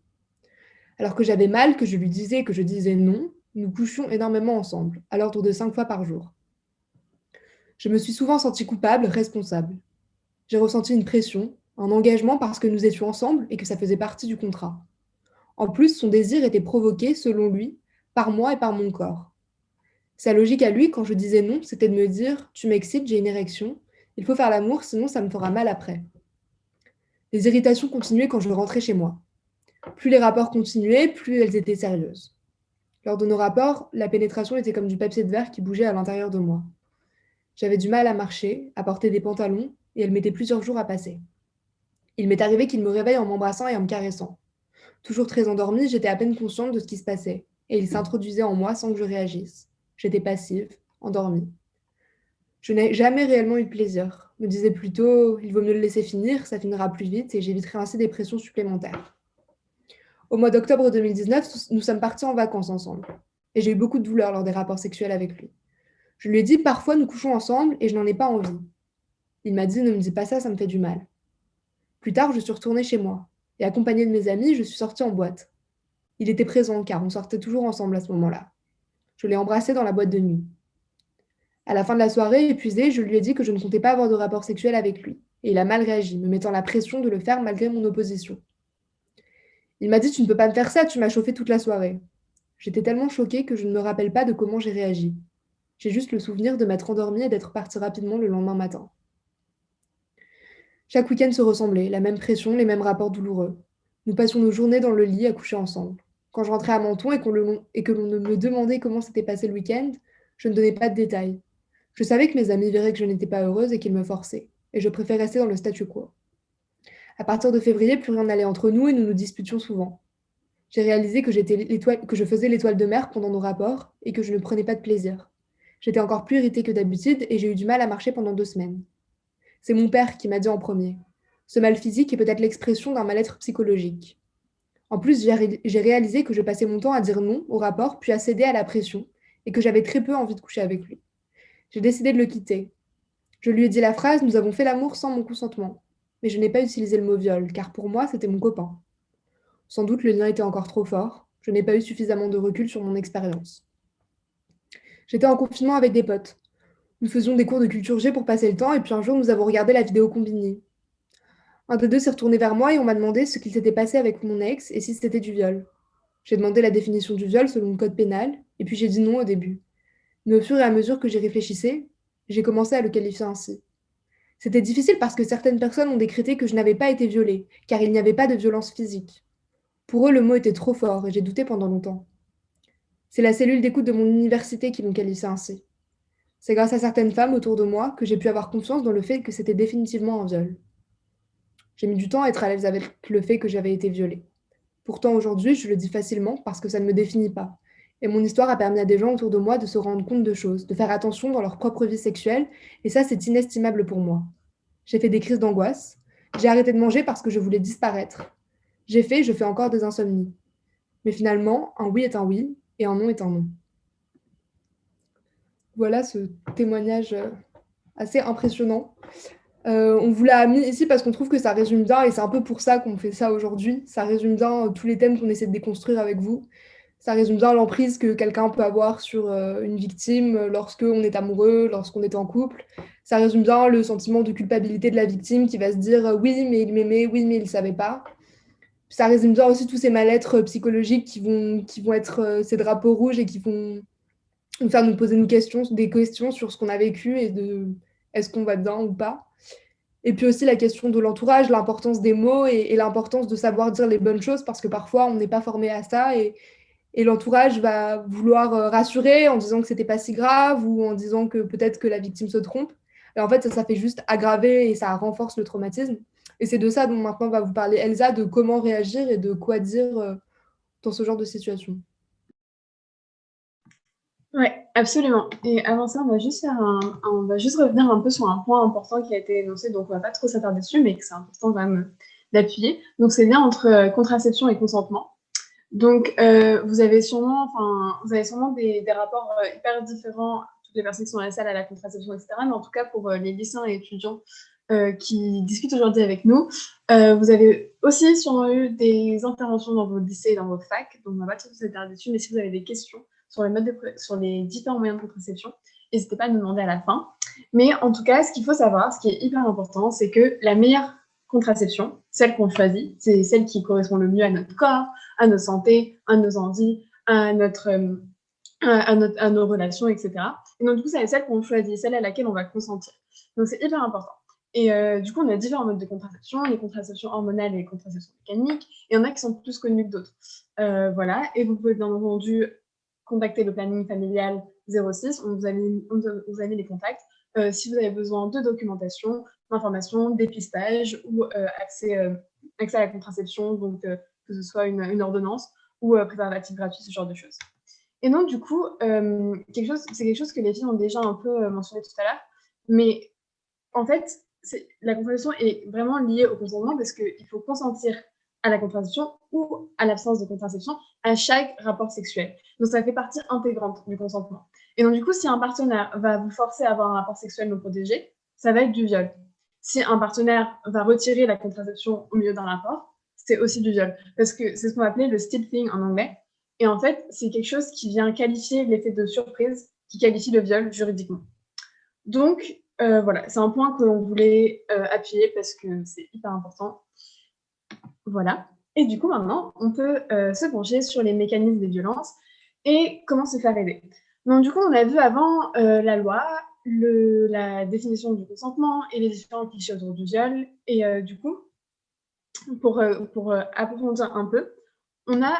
Alors que j'avais mal, que je lui disais, que je disais non, nous couchions énormément ensemble, à l'ordre de 5 fois par jour. Je me suis souvent sentie coupable, responsable. J'ai ressenti une pression, un engagement parce que nous étions ensemble et que ça faisait partie du contrat. En plus, son désir était provoqué, selon lui, par moi et par mon corps. Sa logique à lui, quand je disais non, c'était de me dire « Tu m'excites, j'ai une érection. Il faut faire l'amour, sinon ça me fera mal après. » Les irritations continuaient quand je rentrais chez moi. Plus les rapports continuaient, plus elles étaient sérieuses. Lors de nos rapports, la pénétration était comme du papier de verre qui bougeait à l'intérieur de moi. J'avais du mal à marcher, à porter des pantalons, et elle mettait plusieurs jours à passer. Il m'est arrivé qu'il me réveille en m'embrassant et en me caressant. Toujours très endormie, j'étais à peine consciente de ce qui se passait, et il s'introduisait en moi sans que je réagisse. J'étais passive, endormie. Je n'ai jamais réellement eu de plaisir. Je me disais plutôt, il vaut mieux le laisser finir, ça finira plus vite, et j'éviterai ainsi des pressions supplémentaires. Au mois d'octobre 2019, nous sommes partis en vacances ensemble, et j'ai eu beaucoup de douleurs lors des rapports sexuels avec lui. Je lui ai dit, parfois nous couchons ensemble, et je n'en ai pas envie. Il m'a dit, ne me dis pas ça me fait du mal. Plus tard, je suis retournée chez moi, et accompagnée de mes amis, je suis sortie en boîte. Il était présent, car on sortait toujours ensemble à ce moment-là. Je l'ai embrassé dans la boîte de nuit. À la fin de la soirée, épuisée, je lui ai dit que je ne comptais pas avoir de rapport sexuel avec lui, et il a mal réagi, me mettant la pression de le faire malgré mon opposition. Il m'a dit « Tu ne peux pas me faire ça, tu m'as chauffé toute la soirée ». J'étais tellement choquée que je ne me rappelle pas de comment j'ai réagi. J'ai juste le souvenir de m'être endormie et d'être partie rapidement le lendemain matin. Chaque week-end se ressemblait, la même pression, les mêmes rapports douloureux. Nous passions nos journées dans le lit à coucher ensemble. Quand je rentrais à Menton et que l'on me demandait comment s'était passé le week-end, je ne donnais pas de détails. Je savais que mes amis verraient que je n'étais pas heureuse et qu'ils me forçaient, et je préférais rester dans le statu quo. À partir de février, plus rien n'allait entre nous et nous nous disputions souvent. J'ai réalisé que je faisais l'étoile de mer pendant nos rapports et que je ne prenais pas de plaisir. J'étais encore plus irritée que d'habitude et j'ai eu du mal à marcher pendant 2 semaines. C'est mon père qui m'a dit en premier. Ce mal physique est peut-être l'expression d'un mal-être psychologique. En plus, j'ai réalisé que je passais mon temps à dire non au rapport, puis à céder à la pression, et que j'avais très peu envie de coucher avec lui. J'ai décidé de le quitter. Je lui ai dit la phrase « Nous avons fait l'amour sans mon consentement ». Mais je n'ai pas utilisé le mot viol, car pour moi, c'était mon copain. Sans doute, le lien était encore trop fort. Je n'ai pas eu suffisamment de recul sur mon expérience. J'étais en confinement avec des potes. Nous faisions des cours de culture G pour passer le temps, et puis un jour, nous avons regardé la vidéo Combini. Un des deux s'est retourné vers moi et on m'a demandé ce qu'il s'était passé avec mon ex et si c'était du viol. J'ai demandé la définition du viol selon le code pénal, et puis j'ai dit non au début. Mais au fur et à mesure que j'y réfléchissais, j'ai commencé à le qualifier ainsi. C'était difficile parce que certaines personnes ont décrété que je n'avais pas été violée, car il n'y avait pas de violence physique. Pour eux, le mot était trop fort et j'ai douté pendant longtemps. C'est la cellule d'écoute de mon université qui m'ont qualifié ainsi. C'est grâce à certaines femmes autour de moi que j'ai pu avoir confiance dans le fait que c'était définitivement un viol. J'ai mis du temps à être à l'aise avec le fait que j'avais été violée. Pourtant, aujourd'hui, je le dis facilement parce que ça ne me définit pas. Et mon histoire a permis à des gens autour de moi de se rendre compte de choses, de faire attention dans leur propre vie sexuelle, et ça, c'est inestimable pour moi. J'ai fait des crises d'angoisse. J'ai arrêté de manger parce que je voulais disparaître. Je fais encore des insomnies. Mais finalement, un oui est un oui, et un non est un non. Voilà ce témoignage assez impressionnant. On vous l'a mis ici parce qu'on trouve que ça résume bien, et c'est un peu pour ça qu'on fait ça aujourd'hui. Ça résume bien tous les thèmes qu'on essaie de déconstruire avec vous. Ça résume bien l'emprise que quelqu'un peut avoir sur une victime lorsqu'on est amoureux, lorsqu'on est en couple. Ça résume bien le sentiment de culpabilité de la victime qui va se dire oui, mais il m'aimait, oui, mais il ne savait pas. Ça résume bien aussi tous ces mal-être psychologiques qui vont être ces drapeaux rouges et qui vont nous faire nous poser des questions sur ce qu'on a vécu et de est-ce qu'on va bien ou pas. Et puis aussi la question de l'entourage, l'importance des mots et l'importance de savoir dire les bonnes choses parce que parfois on n'est pas formé à ça et l'entourage va vouloir rassurer en disant que c'était pas si grave ou en disant que peut-être que la victime se trompe. Et en fait, ça fait juste aggraver et ça renforce le traumatisme. Et c'est de ça dont maintenant va vous parler Elsa, de comment réagir et de quoi dire dans ce genre de situation. Oui, absolument. Et avant ça, on va juste revenir un peu sur un point important qui a été énoncé, donc on va pas trop s'attarder dessus, mais que c'est important quand même d'appuyer. Donc c'est le lien entre contraception et consentement. Donc vous avez sûrement des rapports hyper différents, toutes les personnes qui sont dans la salle à la contraception, etc. Mais en tout cas pour les lycéens et étudiants qui discutent aujourd'hui avec nous, vous avez aussi sûrement eu des interventions dans vos lycées et dans vos facs, donc on va pas trop s'attarder dessus, mais si vous avez des questions sur les différents moyens de contraception, n'hésitez pas à nous demander à la fin. Mais en tout cas, ce qu'il faut savoir, ce qui est hyper important, c'est que la meilleure contraception, celle qu'on choisit, c'est celle qui correspond le mieux à notre corps, à notre santé, à nos envies, à notre à nos relations, etc. Et donc, du coup, c'est celle qu'on choisit, celle à laquelle on va consentir. Donc, c'est hyper important. Et du coup, on a différents modes de contraception, les contraceptions hormonales et les contraceptions mécaniques. Il y en a qui sont plus connus que d'autres. Voilà. Et vous pouvez bien entendu contacter le planning familial 06. On vous a mis les contacts. Si vous avez besoin de documentation, d'informations, dépistage ou accès à la contraception, donc que ce soit une ordonnance ou préservatif gratuit, ce genre de choses. Et donc, du coup, c'est quelque chose que les filles ont déjà un peu mentionné tout à l'heure, mais en fait, la contraception est vraiment liée au consentement parce qu'il faut consentir à la contraception ou à l'absence de contraception à chaque rapport sexuel. Donc, ça fait partie intégrante du consentement. Et donc, du coup, si un partenaire va vous forcer à avoir un rapport sexuel non protégé, ça va être du viol. Si un partenaire va retirer la contraception au milieu d'un rapport, c'est aussi du viol. Parce que c'est ce qu'on appelait le stealthing en anglais. Et en fait, c'est quelque chose qui vient qualifier l'effet de surprise, qui qualifie le viol juridiquement. Donc, voilà, c'est un point que l'on voulait appuyer parce que c'est hyper important. Voilà. Et du coup, maintenant, on peut se pencher sur les mécanismes des violences et comment se faire aider. Donc, du coup, on a vu avant la loi, la définition du consentement et les différents clichés autour du viol. Et du coup, pour approfondir un peu, on a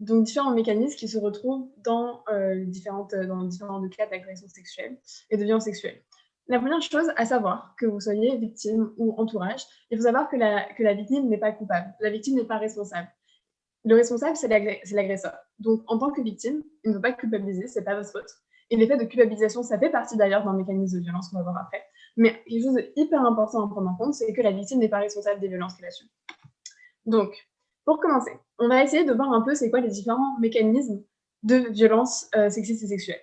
donc différents mécanismes qui se retrouvent dans différents cas d'agression sexuelle et de violence sexuelle. La première chose à savoir, que vous soyez victime ou entourage, il faut savoir que la victime n'est pas coupable, la victime n'est pas responsable. Le responsable, c'est l'agresseur. Donc, en tant que victime, il ne faut pas culpabiliser, c'est pas votre faute. Et l'effet de culpabilisation, ça fait partie d'ailleurs d'un mécanisme de violence qu'on va voir après. Mais quelque chose d'hyper important à prendre en compte, c'est que la victime n'est pas responsable des violences qu'elle a subies. Donc, pour commencer, on va essayer de voir un peu c'est quoi les différents mécanismes de violence sexiste et sexuelle.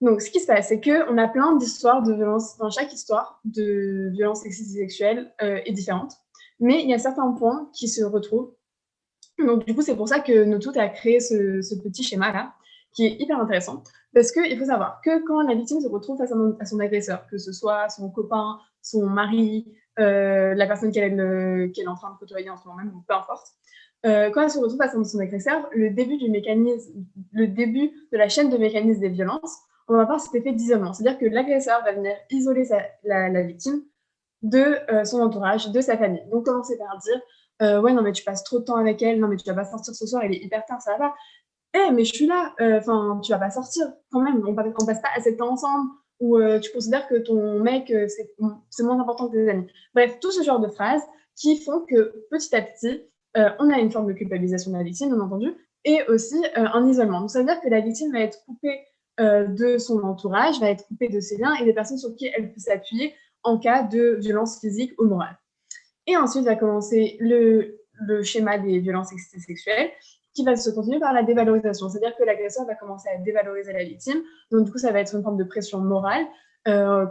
Donc, ce qui se passe, c'est qu'on a plein d'histoires de violence. Enfin, chaque histoire de violence sexiste et sexuelle est différente. Mais il y a certains points qui se retrouvent. Donc, du coup, c'est pour ça que Notout a créé ce petit schéma-là, qui est hyper intéressant. Parce qu'il faut savoir que quand la victime se retrouve face à son agresseur, que ce soit son copain, son mari, la personne qu'elle est en train de côtoyer en ce moment même, ou peu importe, quand elle se retrouve face à son agresseur, le début de la chaîne de mécanismes des violences, on va voir cet effet d'isolement. C'est-à-dire que l'agresseur va venir isoler la victime de son entourage, de sa famille. Donc, commencer par dire ouais, non, mais tu passes trop de temps avec elle, non, mais tu vas pas sortir ce soir, il est hyper tard, ça va pas. Mais je suis là, enfin, tu vas pas sortir quand même, on passe pas assez de temps ensemble, ou tu considères que ton mec, c'est moins important que tes amis. Bref, tout ce genre de phrases qui font que petit à petit, on a une forme de culpabilisation de la victime, bien entendu, et aussi un isolement. Donc, ça veut dire que la victime va être coupée de son entourage, va être coupée de ses liens et des personnes sur qui elle peut s'appuyer en cas de violence physique ou morale. Et ensuite va commencer le schéma des violences sexuelles qui va se continuer par la dévalorisation. C'est-à-dire que l'agresseur va commencer à dévaloriser la victime. Donc, du coup, ça va être une forme de pression morale.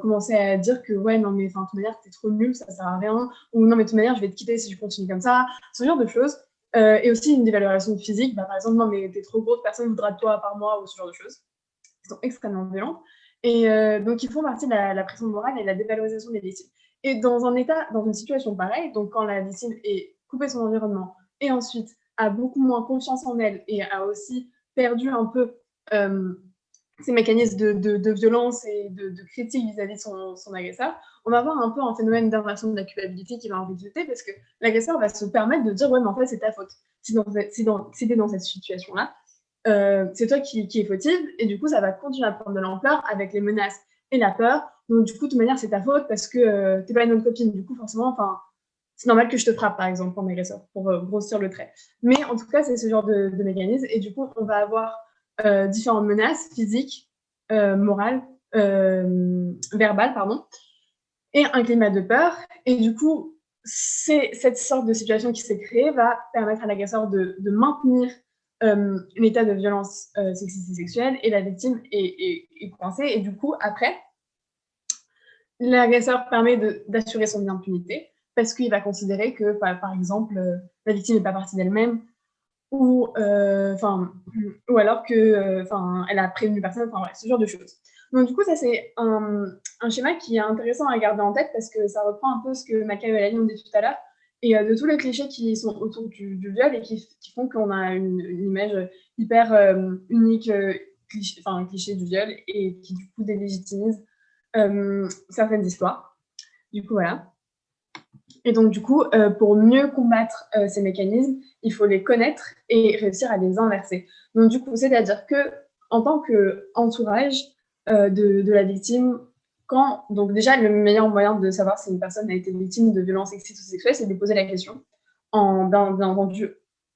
Commencer à dire que, ouais, non, mais de toute manière, t'es trop nul, ça sert à rien. Ou non, mais de toute manière, je vais te quitter si tu continues comme ça. Ce genre de choses. Et aussi une dévalorisation physique. Bah, par exemple, non, mais t'es trop grosse, personne ne voudra de toi à part moi, ou ce genre de choses. Qui sont extrêmement violentes. Et donc, ils font partie de la pression morale et de la dévalorisation des victimes. Et dans une situation pareille, donc quand la victime est coupée de son environnement et ensuite a beaucoup moins confiance en elle et a aussi perdu un peu ses mécanismes de violence et de critique vis-à-vis de son agresseur, on va avoir un peu un phénomène d'inversion de la culpabilité qui va en résulter parce que l'agresseur va se permettre de dire ouais, mais en fait, c'est ta faute. Si t'es dans cette situation-là, c'est toi qui es fautive, et du coup, ça va continuer à prendre de l'ampleur avec les menaces et la peur. Donc, du coup, de toute manière, c'est ta faute parce que t'es pas une autre copine. Du coup, forcément, c'est normal que je te frappe, par exemple, en agresseur, pour grossir le trait. Mais en tout cas, c'est ce genre de mécanisme. Et du coup, on va avoir différentes menaces physiques, morales, verbales, pardon, et un climat de peur. Et du coup, cette sorte de situation qui s'est créée va permettre à l'agresseur de maintenir l'état de violence sexiste et sexuelle, et la victime est coincée. Et du coup, après, l'agresseur permet d'assurer son impunité parce qu'il va considérer que, par exemple, la victime n'est pas partie d'elle-même ou alors que, elle a prévenu personne, enfin bref, ce genre de choses. Donc du coup, ça c'est un schéma qui est intéressant à garder en tête parce que ça reprend un peu ce que Maca et Valérie ont dit tout à l'heure, et de tous les clichés qui sont autour du viol et qui font qu'on a une image hyper unique, cliché du viol et qui du coup délégitimise certaines histoires. Du coup, voilà. Et donc, du coup, pour mieux combattre ces mécanismes, il faut les connaître et réussir à les inverser. Donc, du coup, c'est-à-dire que en tant qu'entourage de la victime, donc déjà, le meilleur moyen de savoir si une personne a été victime de violences sexistes ou sexuelles, c'est de lui poser la question, bien entendu,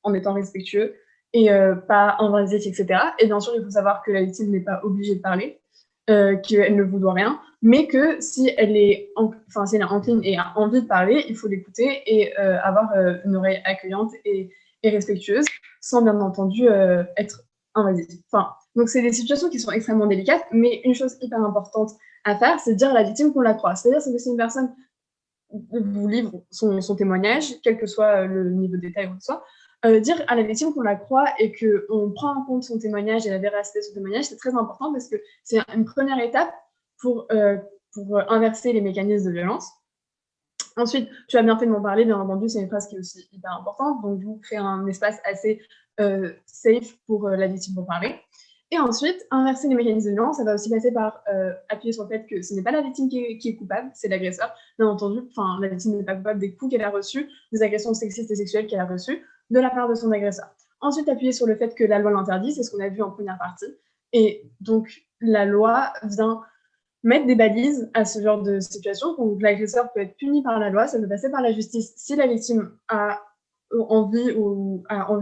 en étant respectueux et pas invasif, etc. Et bien sûr, il faut savoir que la victime n'est pas obligée de parler, qu'elle ne vous doit rien, mais que si elle est encline et a envie de parler, il faut l'écouter et avoir une oreille accueillante et respectueuse, sans bien entendu être invasive. Donc c'est des situations qui sont extrêmement délicates, mais une chose hyper importante à faire, c'est de dire à la victime qu'on la croit. C'est-à-dire que si une personne vous livre son témoignage, quel que soit le niveau de détail ou quoi que ce soit, dire à la victime qu'on la croit et qu'on prend en compte son témoignage et la véracité de son témoignage, c'est très important parce que c'est une première étape pour inverser les mécanismes de violence. Ensuite, tu as bien fait de m'en parler, bien entendu, c'est une phrase qui est aussi hyper importante, donc vous créez un espace assez safe pour la victime pour parler. Et ensuite, inverser les mécanismes de violence, ça va aussi passer par appuyer sur le fait que ce n'est pas la victime qui est coupable, c'est l'agresseur. Bien entendu, la victime n'est pas coupable des coups qu'elle a reçus, des agressions sexistes et sexuelles qu'elle a reçues de la part de son agresseur. Ensuite, appuyer sur le fait que la loi l'interdit, c'est ce qu'on a vu en première partie. Et donc, la loi vient mettre des balises à ce genre de situation. Donc, l'agresseur peut être puni par la loi, ça peut passer par la justice si la victime a envie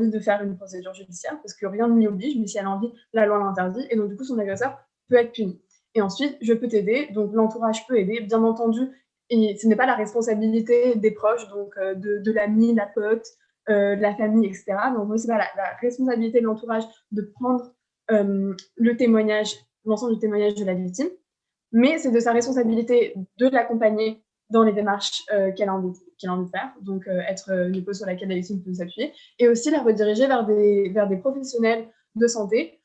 de faire une procédure judiciaire, parce que rien ne m'y oblige, mais si elle a envie, la loi l'interdit, et donc du coup, son agresseur peut être puni. Et ensuite, je peux t'aider, donc l'entourage peut aider, bien entendu, et ce n'est pas la responsabilité des proches, donc de l'ami, la pote, de la famille, etc. Donc, c'est pas la responsabilité de l'entourage de prendre le témoignage, l'ensemble du témoignage de la victime, mais c'est de sa responsabilité de l'accompagner dans les démarches qu'elle a envie de faire, donc être une épaule sur laquelle la victime peut s'appuyer, et aussi la rediriger vers des professionnels de santé,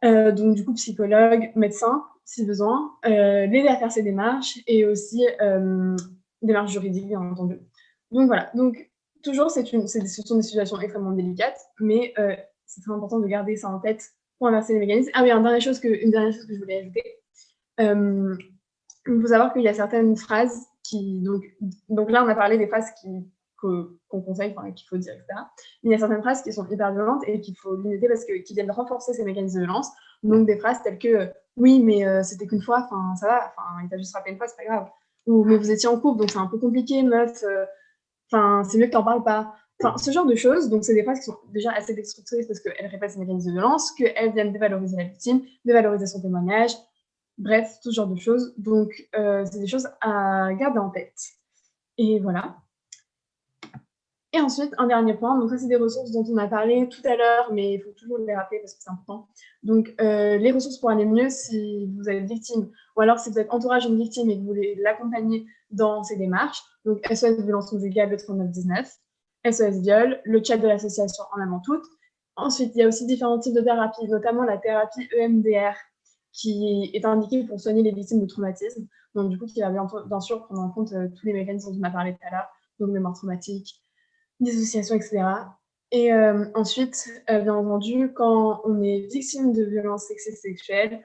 donc du coup psychologue, médecin, si besoin, l'aider à faire ses démarches, et aussi démarches juridiques, bien entendu. Donc voilà, donc toujours, ce sont des situations extrêmement délicates, mais c'est très important de garder ça en tête pour inverser les mécanismes. Ah oui, une dernière chose que je voulais ajouter. Il faut savoir qu'il y a certaines phrases qui... Donc là, on a parlé des phrases qu'on conseille, qu'il faut dire, etc. Mais il y a certaines phrases qui sont hyper violentes et qu'il faut limiter parce qu'ils viennent renforcer ces mécanismes de violence. Donc des phrases telles que « Oui, mais c'était qu'une fois, ça va, il t'a juste frappé une fois, c'est pas grave. » Ou « Mais vous étiez en couple, donc c'est un peu compliqué, meuf. C'est mieux que t'en parles pas. » Ce genre de choses. Donc c'est des phrases qui sont déjà assez destructrices parce qu'elles répètent ces mécanismes de violence, qu'elles viennent dévaloriser la victime, dévaloriser son témoignage. Bref, tout ce genre de choses. Donc, c'est des choses à garder en tête. Et voilà. Et ensuite, un dernier point. Donc, ça, c'est des ressources dont on a parlé tout à l'heure, mais il faut toujours les rappeler parce que c'est important. Donc, les ressources pour aller mieux si vous êtes victime, ou alors si vous êtes entourage d'une victime et que vous voulez l'accompagner dans ses démarches. Donc, SOS Violence Conjugale, le 3919, SOS Viol, le chat de l'association En Amont Toutes. Ensuite, il y a aussi différents types de thérapies, notamment la thérapie EMDR, qui est indiqué pour soigner les victimes de traumatisme. Donc, du coup, qui va bien sûr prendre en compte tous les mécanismes dont on a parlé tout à l'heure, donc mémoire traumatique, dissociation, etc. Et ensuite, bien entendu, quand on est victime de violences sexistes et sexuelles,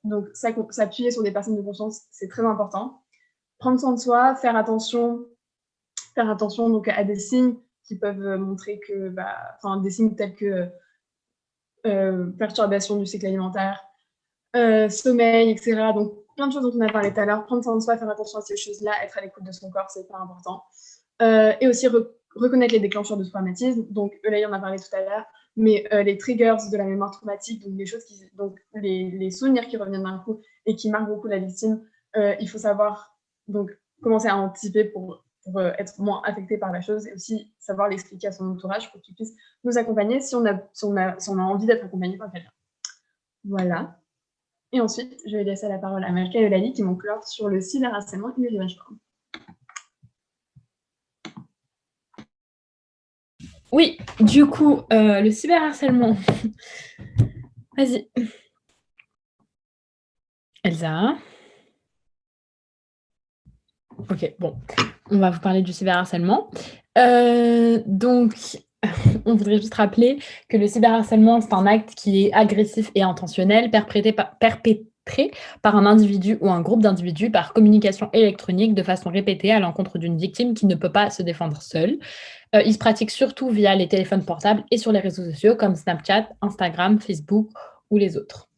donc s'appuyer sur des personnes de confiance, c'est très important. Prendre soin de soi, faire attention donc, à des signes qui peuvent montrer que, des signes tels que perturbation du cycle alimentaire, sommeil, etc. Donc, plein de choses dont on a parlé tout à l'heure. Prendre soin de soi, faire attention à ces choses-là, être à l'écoute de son corps, c'est hyper important. Et aussi reconnaître les déclencheurs de traumatisme. Donc, là, il en a parlé tout à l'heure, mais les triggers de la mémoire traumatique, donc les choses les souvenirs qui reviennent d'un coup et qui marquent beaucoup la victime, il faut savoir donc commencer à anticiper pour être moins affecté par la chose et aussi savoir l'expliquer à son entourage pour qu'il puisse nous accompagner si on a envie d'être accompagné par quelqu'un. Voilà. Et ensuite, je vais laisser la parole à Malka et Eulalie qui m'ont clore sur le cyberharcèlement et les images formes. Oui, du coup, le cyberharcèlement. Vas-y. Elsa. Ok, bon. On va vous parler du cyberharcèlement. Donc, On voudrait juste rappeler que le cyberharcèlement, c'est un acte qui est agressif et intentionnel, perpétré par un individu ou un groupe d'individus par communication électronique de façon répétée à l'encontre d'une victime qui ne peut pas se défendre seule. Il se pratique surtout via les téléphones portables et sur les réseaux sociaux comme Snapchat, Instagram, Facebook ou les autres.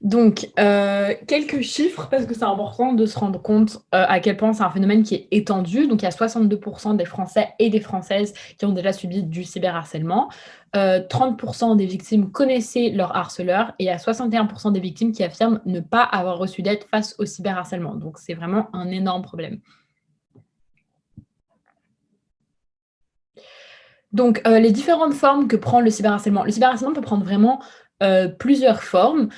Donc, quelques chiffres, parce que c'est important de se rendre compte à quel point c'est un phénomène qui est étendu. Donc, il y a 62% des Français et des Françaises qui ont déjà subi du cyberharcèlement. 30% des victimes connaissaient leur harceleur et il y a 61% des victimes qui affirment ne pas avoir reçu d'aide face au cyberharcèlement. Donc, c'est vraiment un énorme problème. Donc, les différentes formes que prend le cyberharcèlement. Le cyberharcèlement peut prendre vraiment plusieurs formes.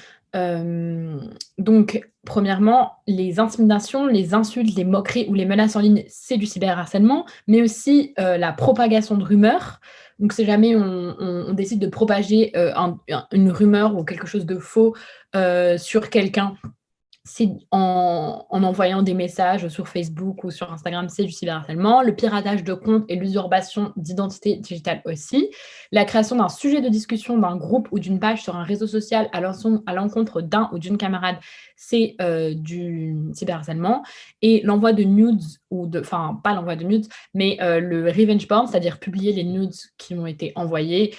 Donc, premièrement, les intimidations, les insultes, les moqueries ou les menaces en ligne, c'est du cyberharcèlement, mais aussi la propagation de rumeurs. Donc, si jamais on décide de propager une rumeur ou quelque chose de faux sur quelqu'un, c'est en envoyant des messages sur Facebook ou sur Instagram, c'est du cyberharcèlement. Le piratage de comptes et l'usurpation d'identité digitale aussi. La création d'un sujet de discussion d'un groupe ou d'une page sur un réseau social à l'encontre d'un ou d'une camarade, c'est du cyberharcèlement. Et l'envoi de nudes, enfin pas l'envoi de nudes, mais le revenge porn, c'est-à-dire publier les nudes qui ont été envoyés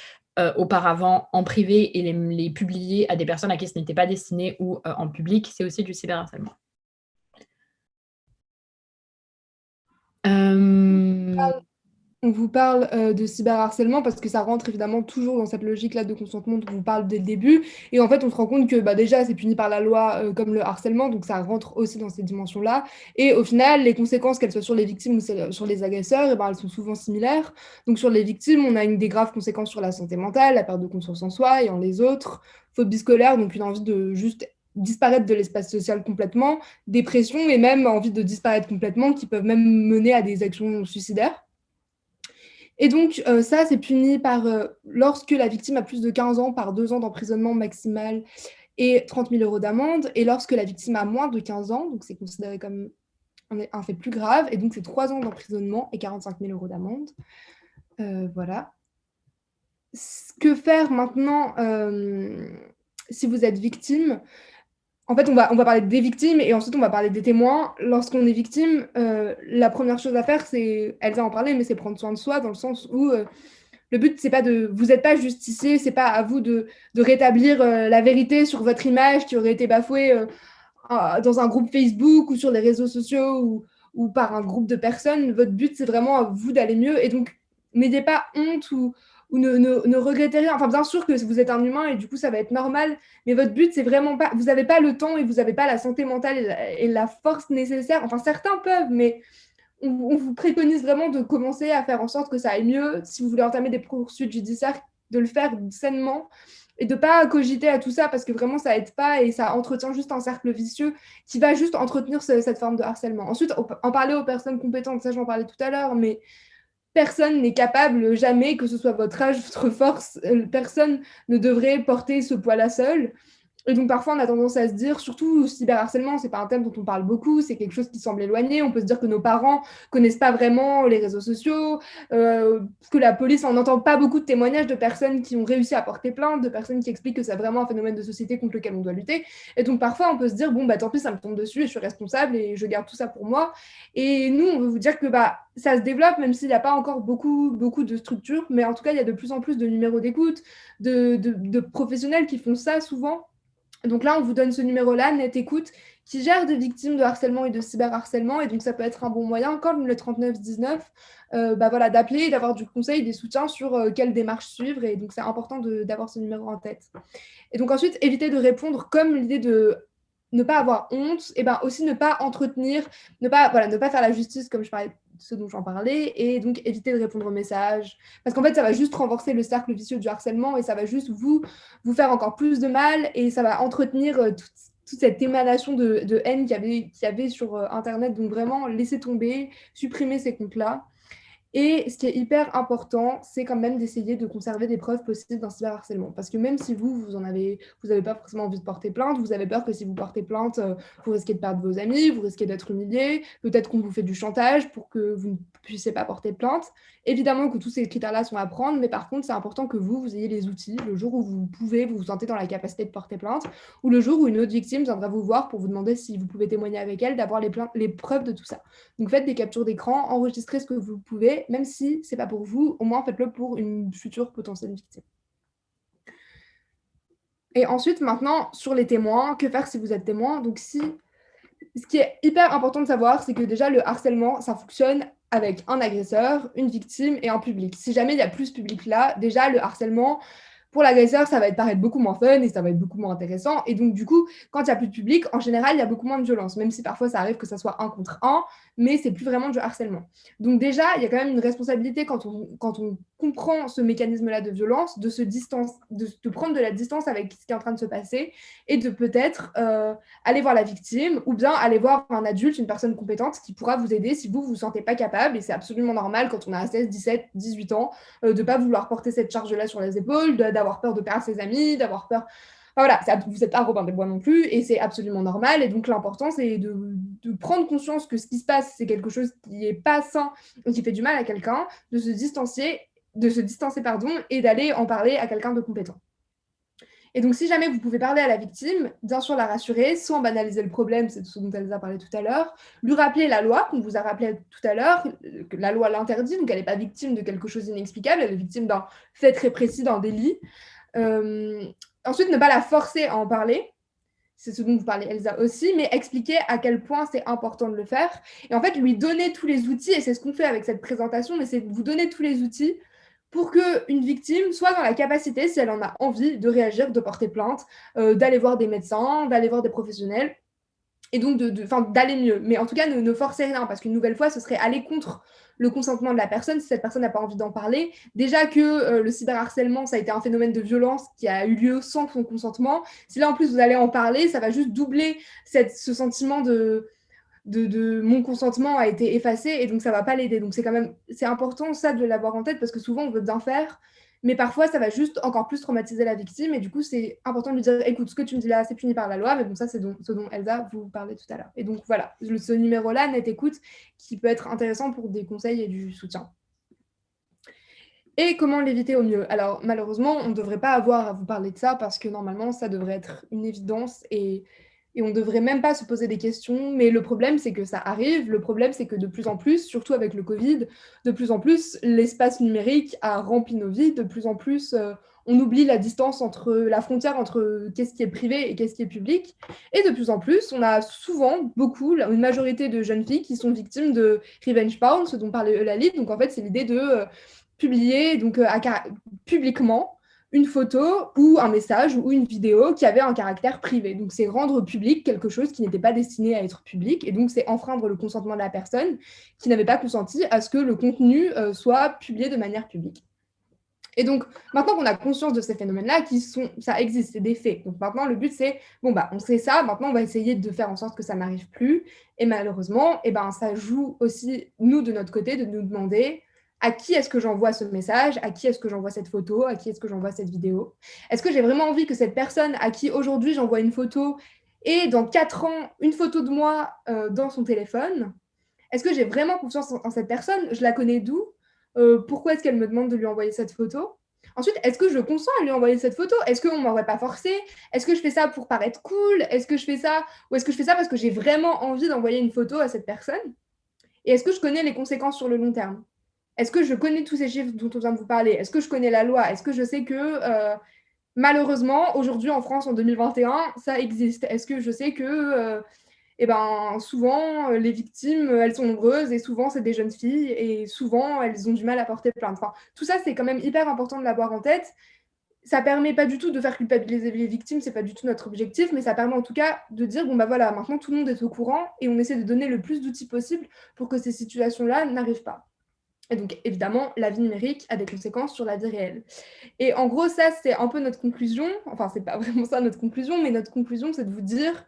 auparavant en privé et les publier à des personnes à qui ce n'était pas destiné ou en public, c'est aussi du cyberharcèlement. On vous parle de cyberharcèlement parce que ça rentre évidemment toujours dans cette logique-là de consentement dont on parle dès le début. Et en fait, on se rend compte que déjà, c'est puni par la loi comme le harcèlement, donc ça rentre aussi dans ces dimensions-là. Et au final, les conséquences, qu'elles soient sur les victimes ou sur les agresseurs, elles sont souvent similaires. Donc sur les victimes, on a des graves conséquences sur la santé mentale, la perte de confiance en soi et en les autres, phobie scolaire, donc une envie de juste disparaître de l'espace social complètement, dépression et même envie de disparaître complètement qui peuvent même mener à des actions suicidaires. Et donc, ça, c'est puni par, lorsque la victime a plus de 15 ans, par 2 ans d'emprisonnement maximal et 30 000 € d'amende. Et lorsque la victime a moins de 15 ans, donc c'est considéré comme un fait plus grave, et donc c'est 3 ans d'emprisonnement et 45 000 € d'amende. Voilà. Que faire maintenant si vous êtes victime ? En fait, on va parler des victimes et ensuite on va parler des témoins. Lorsqu'on est victime, la première chose à faire, c'est, Elsa en parlait, mais c'est prendre soin de soi dans le sens où le but, c'est pas vous n'êtes pas justicier, c'est pas à vous de rétablir la vérité sur votre image qui aurait été bafouée dans un groupe Facebook ou sur les réseaux sociaux ou par un groupe de personnes. Votre but, c'est vraiment à vous d'aller mieux et donc n'ayez pas honte ou ne regrettez rien. Enfin, bien sûr que vous êtes un humain et du coup, ça va être normal, mais votre but, c'est vraiment pas... Vous n'avez pas le temps et vous n'avez pas la santé mentale et la force nécessaire. Enfin, certains peuvent, mais on vous préconise vraiment de commencer à faire en sorte que ça aille mieux. Si vous voulez entamer des poursuites judiciaires, de le faire sainement et de ne pas cogiter à tout ça parce que vraiment, ça aide pas et ça entretient juste un cercle vicieux qui va juste entretenir cette forme de harcèlement. Ensuite, en parler aux personnes compétentes, ça, j'en parlais tout à l'heure, mais personne n'est capable, jamais, que ce soit votre âge, votre force, personne ne devrait porter ce poids-là seul. Et donc, parfois, on a tendance à se dire, surtout cyberharcèlement, c'est pas un thème dont on parle beaucoup, c'est quelque chose qui semble éloigné. On peut se dire que nos parents connaissent pas vraiment les réseaux sociaux, que la police, on n'entend pas beaucoup de témoignages de personnes qui ont réussi à porter plainte, de personnes qui expliquent que c'est vraiment un phénomène de société contre lequel on doit lutter. Et donc, parfois, on peut se dire, bon, tant pis, ça me tombe dessus et je suis responsable et je garde tout ça pour moi. Et nous, on veut vous dire que ça se développe, même s'il n'y a pas encore beaucoup de structures, mais en tout cas, il y a de plus en plus de numéros d'écoute, de professionnels qui font ça souvent. Donc là, on vous donne ce numéro-là, Net Écoute, qui gère des victimes de harcèlement et de cyberharcèlement. Et donc, ça peut être un bon moyen, comme le 3919, d'appeler et d'avoir du conseil, des soutiens sur quelle démarche suivre. Et donc, c'est important d'avoir ce numéro en tête. Et donc, ensuite, éviter de répondre comme l'idée de ne pas avoir honte, et aussi ne pas entretenir, ne pas faire la justice, comme je parlais, ce dont j'en parlais, et donc éviter de répondre aux messages. Parce qu'en fait, ça va juste renforcer le cercle vicieux du harcèlement et ça va juste vous faire encore plus de mal et ça va entretenir toute cette émanation de haine qu'il y avait sur Internet. Donc vraiment, laissez tomber, supprimez ces comptes-là. Et ce qui est hyper important, c'est quand même d'essayer de conserver des preuves possibles d'un cyberharcèlement. Parce que même si vous avez pas forcément envie de porter plainte, vous avez peur que si vous portez plainte, vous risquez de perdre vos amis, vous risquez d'être humilié, peut-être qu'on vous fait du chantage pour que vous ne puissiez pas porter plainte. Évidemment que tous ces critères-là sont à prendre, mais par contre, c'est important que vous ayez les outils le jour où vous vous sentez dans la capacité de porter plainte, ou le jour où une autre victime viendra vous voir pour vous demander si vous pouvez témoigner avec elle, d'avoir les preuves de tout ça. Donc faites des captures d'écran, enregistrez ce que vous pouvez, même si ce n'est pas pour vous, au moins faites-le pour une future potentielle victime. Et ensuite, maintenant, sur les témoins, que faire si vous êtes témoin? Donc ce qui est hyper important de savoir, c'est que déjà le harcèlement, ça fonctionne avec un agresseur, une victime et un public. Si jamais il y a plus public là, déjà le harcèlement, pour l'agresseur, ça va paraître beaucoup moins fun et ça va être beaucoup moins intéressant. Et donc, du coup, quand il n'y a plus de public, en général, il y a beaucoup moins de violence, même si parfois ça arrive que ça soit 1 contre 1, mais c'est plus vraiment du harcèlement. Donc déjà, il y a quand même une responsabilité quand on comprend ce mécanisme-là de violence, de prendre de la distance avec ce qui est en train de se passer et de peut-être aller voir la victime ou bien aller voir un adulte, une personne compétente qui pourra vous aider si vous ne vous sentez pas capable. Et c'est absolument normal quand on a 16, 17, 18 ans de ne pas vouloir porter cette charge-là sur les épaules, d'avoir peur de perdre ses amis, d'avoir peur... Enfin, voilà, vous n'êtes pas Robin des Bois non plus, et c'est absolument normal. Et donc, l'important, c'est de prendre conscience que ce qui se passe, c'est quelque chose qui n'est pas sain et qui fait du mal à quelqu'un, de se distancer, et d'aller en parler à quelqu'un de compétent. Et donc, si jamais vous pouvez parler à la victime, bien sûr la rassurer, sans banaliser le problème, c'est ce dont Elsa parlait tout à l'heure, lui rappeler la loi qu'on vous a rappelé tout à l'heure, que la loi l'interdit, donc elle n'est pas victime de quelque chose d'inexplicable, elle est victime d'un fait très précis, d'un délit. Ensuite, ne pas la forcer à en parler, c'est ce dont vous parlez Elsa aussi, mais expliquer à quel point c'est important de le faire. Et en fait, lui donner tous les outils, et c'est ce qu'on fait avec cette présentation, mais c'est de vous donner tous les outils pour qu'une victime soit dans la capacité, si elle en a envie, de réagir, de porter plainte, d'aller voir des médecins, d'aller voir des professionnels, et donc d'aller mieux. Mais en tout cas, ne forcez rien, parce qu'une nouvelle fois, ce serait aller contre le consentement de la personne, si cette personne n'a pas envie d'en parler. Déjà que le cyberharcèlement, ça a été un phénomène de violence qui a eu lieu sans son consentement. Si là, en plus, vous allez en parler, ça va juste doubler ce sentiment de mon consentement a été effacé, et donc ça ne va pas l'aider. Donc c'est important ça de l'avoir en tête, parce que souvent on veut bien faire, mais parfois ça va juste encore plus traumatiser la victime, et du coup c'est important de lui dire écoute, ce que tu me dis là c'est puni par la loi, mais bon, ça c'est ce dont Elsa vous parlait tout à l'heure. Et donc voilà, ce numéro-là, Net Écoute, qui peut être intéressant pour des conseils et du soutien. Et comment l'éviter au mieux? Alors malheureusement, on ne devrait pas avoir à vous parler de ça, parce que normalement ça devrait être une évidence, et on ne devrait même pas se poser des questions, mais le problème, c'est que ça arrive. Le problème, c'est que de plus en plus, surtout avec le Covid, de plus en plus, l'espace numérique a rempli nos vies. De plus en plus, on oublie la frontière entre qu'est-ce qui est privé et qu'est-ce qui est public. Et de plus en plus, on a souvent, une majorité de jeunes filles qui sont victimes de revenge porn, ce dont parlait Eulalie. Donc en fait, c'est l'idée de publier publiquement une photo ou un message ou une vidéo qui avait un caractère privé. Donc, c'est rendre public quelque chose qui n'était pas destiné à être public, et donc c'est enfreindre le consentement de la personne qui n'avait pas consenti à ce que le contenu soit publié de manière publique. Et donc, maintenant qu'on a conscience de ces phénomènes-là, ça existe, c'est des faits. Donc maintenant, le but, c'est, on sait ça, maintenant on va essayer de faire en sorte que ça n'arrive plus. Et malheureusement, ça joue aussi, nous, de notre côté, de nous demander à qui est-ce que j'envoie ce message, à qui est-ce que j'envoie cette photo, à qui est-ce que j'envoie cette vidéo. Est-ce que j'ai vraiment envie que cette personne à qui aujourd'hui j'envoie une photo ait dans 4 ans une photo de moi dans son téléphone? Est-ce que j'ai vraiment confiance en cette personne? Je la connais d'où? Pourquoi est-ce qu'elle me demande de lui envoyer cette photo? Ensuite, est-ce que je consens à lui envoyer cette photo? Est-ce qu'on ne m'aurait pas forcé? Est-ce que je fais ça pour paraître cool? Est-ce que je fais ça? Ou est-ce que je fais ça parce que j'ai vraiment envie d'envoyer une photo à cette personne? Et est-ce que je connais les conséquences sur le long terme? Est-ce que je connais tous ces chiffres dont on vient de vous parler? Est-ce que je connais la loi? Est-ce que je sais que, malheureusement, aujourd'hui en France, en 2021, ça existe? Est-ce que je sais que, souvent, les victimes, elles sont nombreuses, et souvent, c'est des jeunes filles, et souvent, elles ont du mal à porter plainte. Enfin, tout ça, c'est quand même hyper important de l'avoir en tête. Ça permet pas du tout de faire culpabiliser les victimes, c'est pas du tout notre objectif, mais ça permet en tout cas de dire, voilà, maintenant tout le monde est au courant, et on essaie de donner le plus d'outils possible pour que ces situations-là n'arrivent pas. Et donc, évidemment, la vie numérique a des conséquences sur la vie réelle. Et en gros, ça, c'est un peu notre conclusion. Enfin, c'est pas vraiment ça notre conclusion, mais notre conclusion, c'est de vous dire,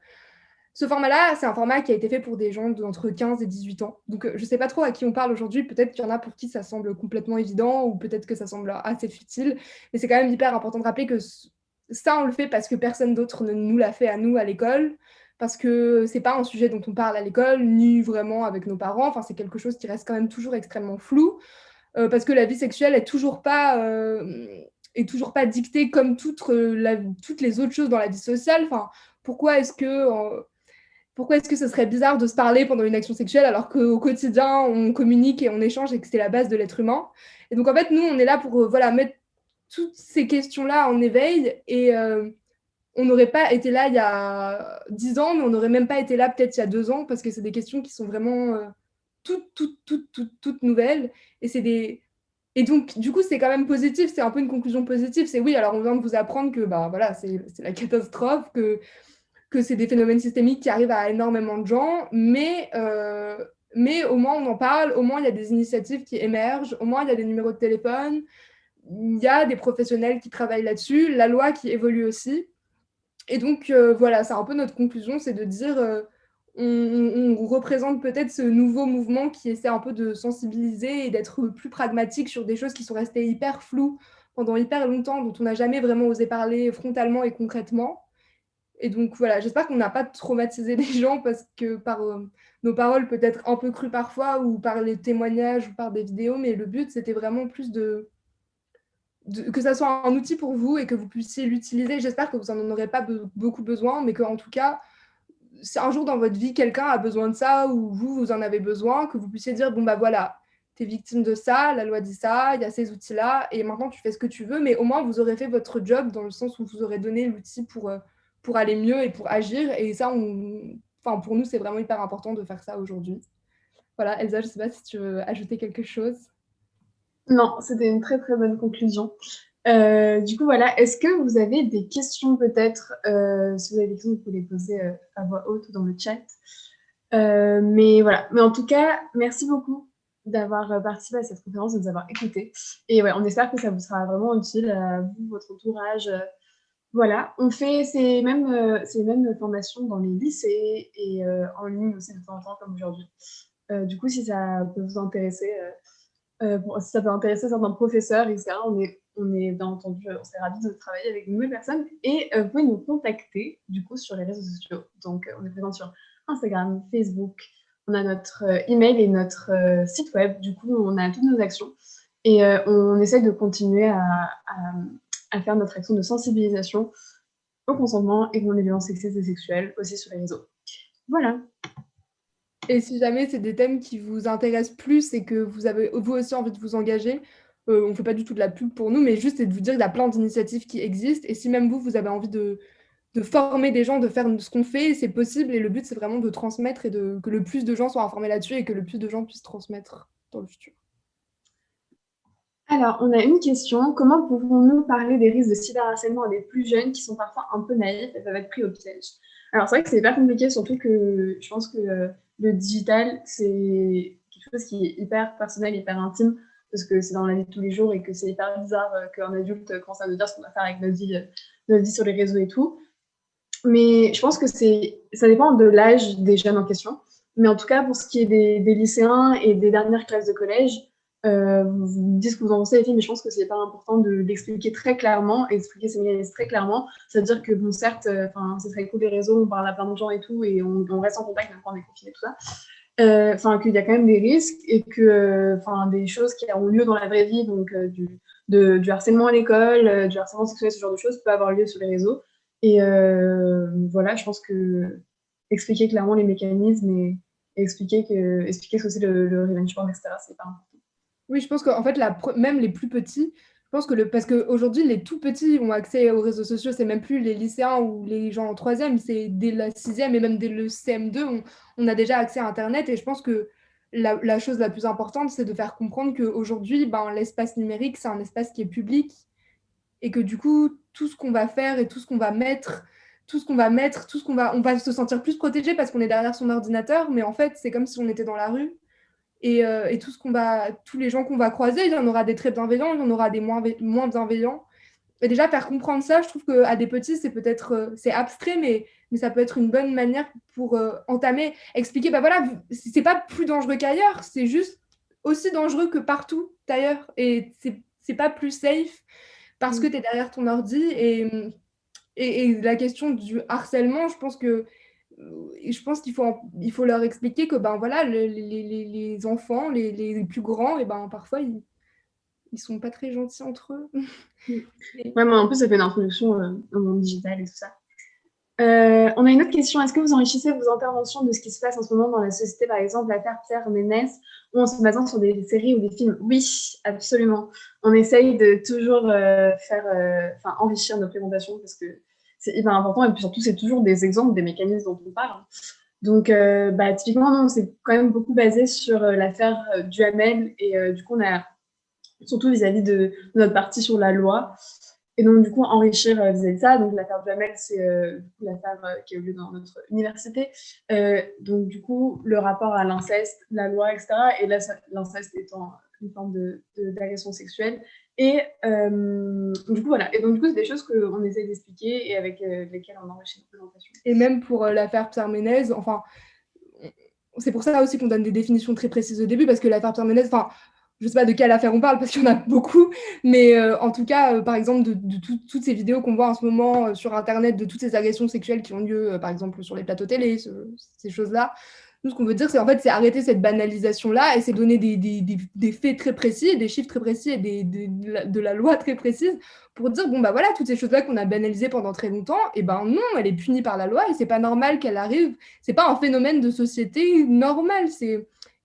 Ce format-là, c'est un format qui a été fait pour des gens d'entre 15 et 18 ans. Donc, je ne sais pas trop à qui on parle aujourd'hui. Peut-être qu'il y en a pour qui ça semble complètement évident ou peut-être que ça semble assez futile. Mais c'est quand même hyper important de rappeler que ça, on le fait parce que personne d'autre ne nous l'a fait à nous à l'école, parce que ce n'est pas un sujet dont on parle à l'école, ni vraiment avec nos parents. Enfin, c'est quelque chose qui reste quand même toujours extrêmement flou, parce que la vie sexuelle est toujours pas dictée comme toutes les autres choses dans la vie sociale. Enfin, pourquoi est-ce que ce serait bizarre de se parler pendant une action sexuelle alors qu'au quotidien, on communique et on échange et que c'est la base de l'être humain? Et donc, en fait, nous, on est là pour mettre toutes ces questions-là en éveil. Et on n'aurait pas été là il y a 10 ans, mais on n'aurait même pas été là peut-être il y a 2 ans, parce que c'est des questions qui sont vraiment toutes nouvelles. Et donc, du coup, c'est quand même positif. C'est un peu une conclusion positive. C'est oui, alors on vient de vous apprendre que voilà, c'est la catastrophe, que c'est des phénomènes systémiques qui arrivent à énormément de gens, mais au moins on en parle, au moins il y a des initiatives qui émergent, au moins il y a des numéros de téléphone, il y a des professionnels qui travaillent là-dessus, la loi qui évolue aussi. Et donc voilà, c'est un peu notre conclusion, c'est de dire on représente peut-être ce nouveau mouvement qui essaie un peu de sensibiliser et d'être plus pragmatique sur des choses qui sont restées hyper floues pendant hyper longtemps, dont on n'a jamais vraiment osé parler frontalement et concrètement. Et donc voilà, j'espère qu'on n'a pas traumatisé les gens, parce que par nos paroles peut-être un peu crues parfois, ou par les témoignages ou par des vidéos, mais le but c'était vraiment plus que ça soit un outil pour vous et que vous puissiez l'utiliser. J'espère que vous n'en aurez pas beaucoup besoin, mais qu'en tout cas, si un jour dans votre vie quelqu'un a besoin de ça, ou vous en avez besoin, que vous puissiez dire bon bah voilà, tu es victime de ça, la loi dit ça, il y a ces outils-là, et maintenant tu fais ce que tu veux, mais au moins vous aurez fait votre job, dans le sens où vous aurez donné l'outil pour aller mieux et pour agir. Et ça, pour nous, c'est vraiment hyper important de faire ça aujourd'hui. Voilà, Elsa, je ne sais pas si tu veux ajouter quelque chose. Non, c'était une très très bonne conclusion. Du coup, voilà, est-ce que vous avez des questions peut-être? Si vous avez des questions, vous pouvez les poser à voix haute ou dans le chat. Mais voilà, mais en tout cas, merci beaucoup d'avoir participé à cette conférence, de nous avoir écoutés. Et ouais, on espère que ça vous sera vraiment utile à vous, votre entourage. Voilà, on fait ces mêmes formations dans les lycées et en ligne aussi de temps en temps, comme aujourd'hui. Du coup, si ça peut vous intéresser, si ça peut intéresser certains professeurs, etc., on est bien entendu, on serait ravis de travailler avec de nouvelles personnes. Et vous pouvez nous contacter, du coup, sur les réseaux sociaux. Donc, on est présent sur Instagram, Facebook, on a notre email et notre site web. Du coup, on a toutes nos actions. Et on essaie de continuer à faire notre action de sensibilisation au consentement et contre les violences sexistes et sexuelles aussi sur les réseaux. Voilà. Et si jamais c'est des thèmes qui vous intéressent plus et que vous avez vous aussi envie de vous engager, on ne fait pas du tout de la pub pour nous, mais juste c'est de vous dire qu'il y a plein d'initiatives qui existent. Et si même vous avez envie de former des gens, de faire ce qu'on fait, c'est possible. Et le but, c'est vraiment de transmettre et que le plus de gens soient informés là-dessus et que le plus de gens puissent transmettre dans le futur. Alors, on a une question. Comment pouvons-nous parler des risques de cyberharcèlement à des plus jeunes qui sont parfois un peu naïfs et peuvent être pris au piège? Alors, c'est vrai que c'est hyper compliqué, surtout que je pense que le digital, c'est quelque chose qui est hyper personnel, hyper intime, parce que c'est dans la vie de tous les jours et que c'est hyper bizarre qu'un adulte commence à nous dire ce qu'on va faire avec notre vie sur les réseaux et tout. Mais je pense que ça dépend de l'âge des jeunes en question. Mais en tout cas, pour ce qui est des lycéens et des dernières classes de collège, vous me dites ce que vous en pensez, les filles, mais je pense que c'est pas important d'expliquer très clairement, et expliquer ces mécanismes très clairement. C'est-à-dire que, bon, certes, c'est très cool les réseaux, on parle à plein de gens et tout, et on reste en contact même quand on est confiné, tout ça. Qu'il y a quand même des risques, et que des choses qui ont lieu dans la vraie vie, donc du harcèlement à l'école, du harcèlement sexuel, ce genre de choses, peut avoir lieu sur les réseaux. Et voilà, je pense que expliquer clairement les mécanismes et expliquer ce que c'est le revenge porn, etc., c'est pas important. Oui, je pense qu'en fait, même les plus petits, je pense parce qu'aujourd'hui, les tout petits ont accès aux réseaux sociaux, c'est même plus les lycéens ou les gens en troisième, c'est dès la sixième et même dès le CM2, on a déjà accès à Internet. Et je pense que la chose la plus importante, c'est de faire comprendre qu'aujourd'hui, l'espace numérique, c'est un espace qui est public, et que du coup, tout ce qu'on va faire et tout ce qu'on va mettre, on va se sentir plus protégé parce qu'on est derrière son ordinateur, mais en fait, c'est comme si on était dans la rue. Et tous les gens qu'on va croiser, il y en aura des très bienveillants, il y en aura des moins bienveillants. Et déjà, faire comprendre ça, je trouve qu'à des petits, c'est peut-être c'est abstrait, mais ça peut être une bonne manière pour entamer, expliquer, bah voilà, c'est pas plus dangereux qu'ailleurs, c'est juste aussi dangereux que partout ailleurs. Et c'est pas plus safe parce que tu es derrière ton ordi. Et la question du harcèlement, je pense qu'il faut leur expliquer que ben voilà, les enfants, les plus grands, et ben parfois ils sont pas très gentils entre eux. Ouais, moi, en plus, ça fait une introduction au monde digital et tout ça. On a une autre question. Est-ce que vous enrichissez vos interventions de ce qui se passe en ce moment dans la société, par exemple, l'affaire Pierre Ménès, ou en se basant sur des séries ou des films? Oui, absolument. On essaye de toujours enrichir nos présentations parce que c'est hyper important. Et puis surtout, c'est toujours des exemples, des mécanismes dont on parle. Donc, typiquement, non, c'est quand même beaucoup basé sur l'affaire Duhamel. Et du coup, on a surtout vis-à-vis de notre parti sur la loi. Et donc, du coup, enrichir vis-à-vis de ça. Donc, l'affaire Duhamel, c'est l'affaire qui a eu lieu dans notre université. Donc, du coup, le rapport à l'inceste, la loi, etc. Et là, l'inceste étant une forme d'agression sexuelle. Et du coup, voilà. Et donc, du coup, c'est des choses qu'on essaie d'expliquer et avec lesquelles on enrichit la présentation. Et même pour l'affaire Pierre Ménès, enfin, c'est pour ça aussi qu'on donne des définitions très précises au début, parce que l'affaire Pierre Ménès, enfin, je ne sais pas de quelle affaire on parle, parce qu'il y en a beaucoup, mais en tout cas, par exemple, de toutes ces vidéos qu'on voit en ce moment sur Internet, de toutes ces agressions sexuelles qui ont lieu, par exemple, sur les plateaux télé, ces choses-là, nous, ce qu'on veut dire, c'est en fait, c'est arrêter cette banalisation-là et c'est donner des faits très précis, des chiffres très précis et de la loi très précise pour dire, bon, bah voilà, toutes ces choses-là qu'on a banalisées pendant très longtemps, et ben non, elle est punie par la loi et c'est pas normal qu'elle arrive. C'est pas un phénomène de société normal.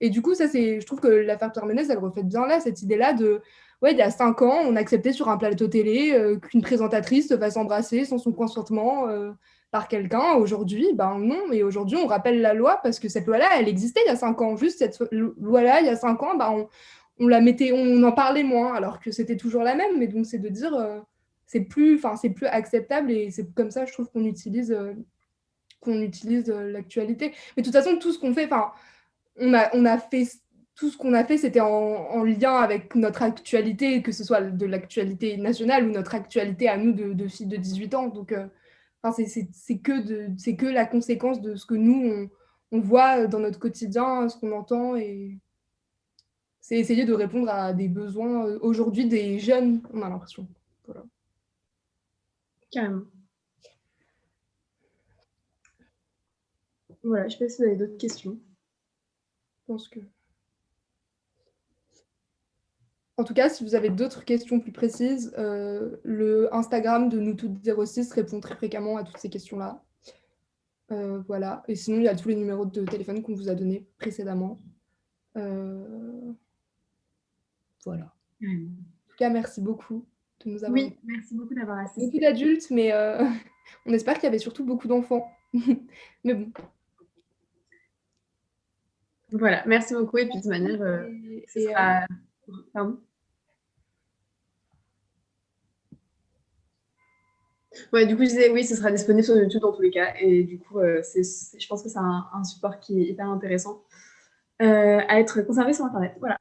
Et du coup, ça, je trouve que l'affaire Pierre Ménès, elle reflète bien là, cette idée-là de, ouais, il y a 5 ans, on acceptait sur un plateau télé qu'une présentatrice se fasse embrasser sans son consentement par quelqu'un. Aujourd'hui, ben non. Et aujourd'hui, on rappelle la loi parce que cette loi-là, elle existait il y a 5 ans. Juste cette loi-là, il y a 5 ans, ben, on la mettait, on en parlait moins, alors que c'était toujours la même. Mais donc, c'est de dire, c'est plus acceptable et c'est comme ça, je trouve qu'on utilise l'actualité. Mais de toute façon, tout ce qu'on fait, enfin, on a fait tout ce qu'on a fait, c'était en lien avec notre actualité, que ce soit de l'actualité nationale ou notre actualité à nous de filles de 18 ans. Donc, c'est que la conséquence de ce que nous, on voit dans notre quotidien, ce qu'on entend. Et c'est essayer de répondre à des besoins aujourd'hui des jeunes, on a l'impression. Voilà. Carrément. Voilà, je sais pas si vous avez d'autres questions. Je pense que... En tout cas, si vous avez d'autres questions plus précises, le Instagram de Nous Toutes 06 répond très fréquemment à toutes ces questions-là. Voilà. Et sinon, il y a tous les numéros de téléphone qu'on vous a donnés précédemment. Voilà. En tout cas, merci beaucoup de nous avoir... Oui, merci beaucoup d'avoir assisté. Beaucoup d'adultes, mais on espère qu'il y avait surtout beaucoup d'enfants. Mais bon. Voilà, merci beaucoup. Et puis de toute manière, ce sera... Pardon. Ouais, du coup, je disais, oui, ce sera disponible sur YouTube dans tous les cas. Et du coup, je pense que c'est un support qui est hyper intéressant à être conservé sur Internet. Voilà.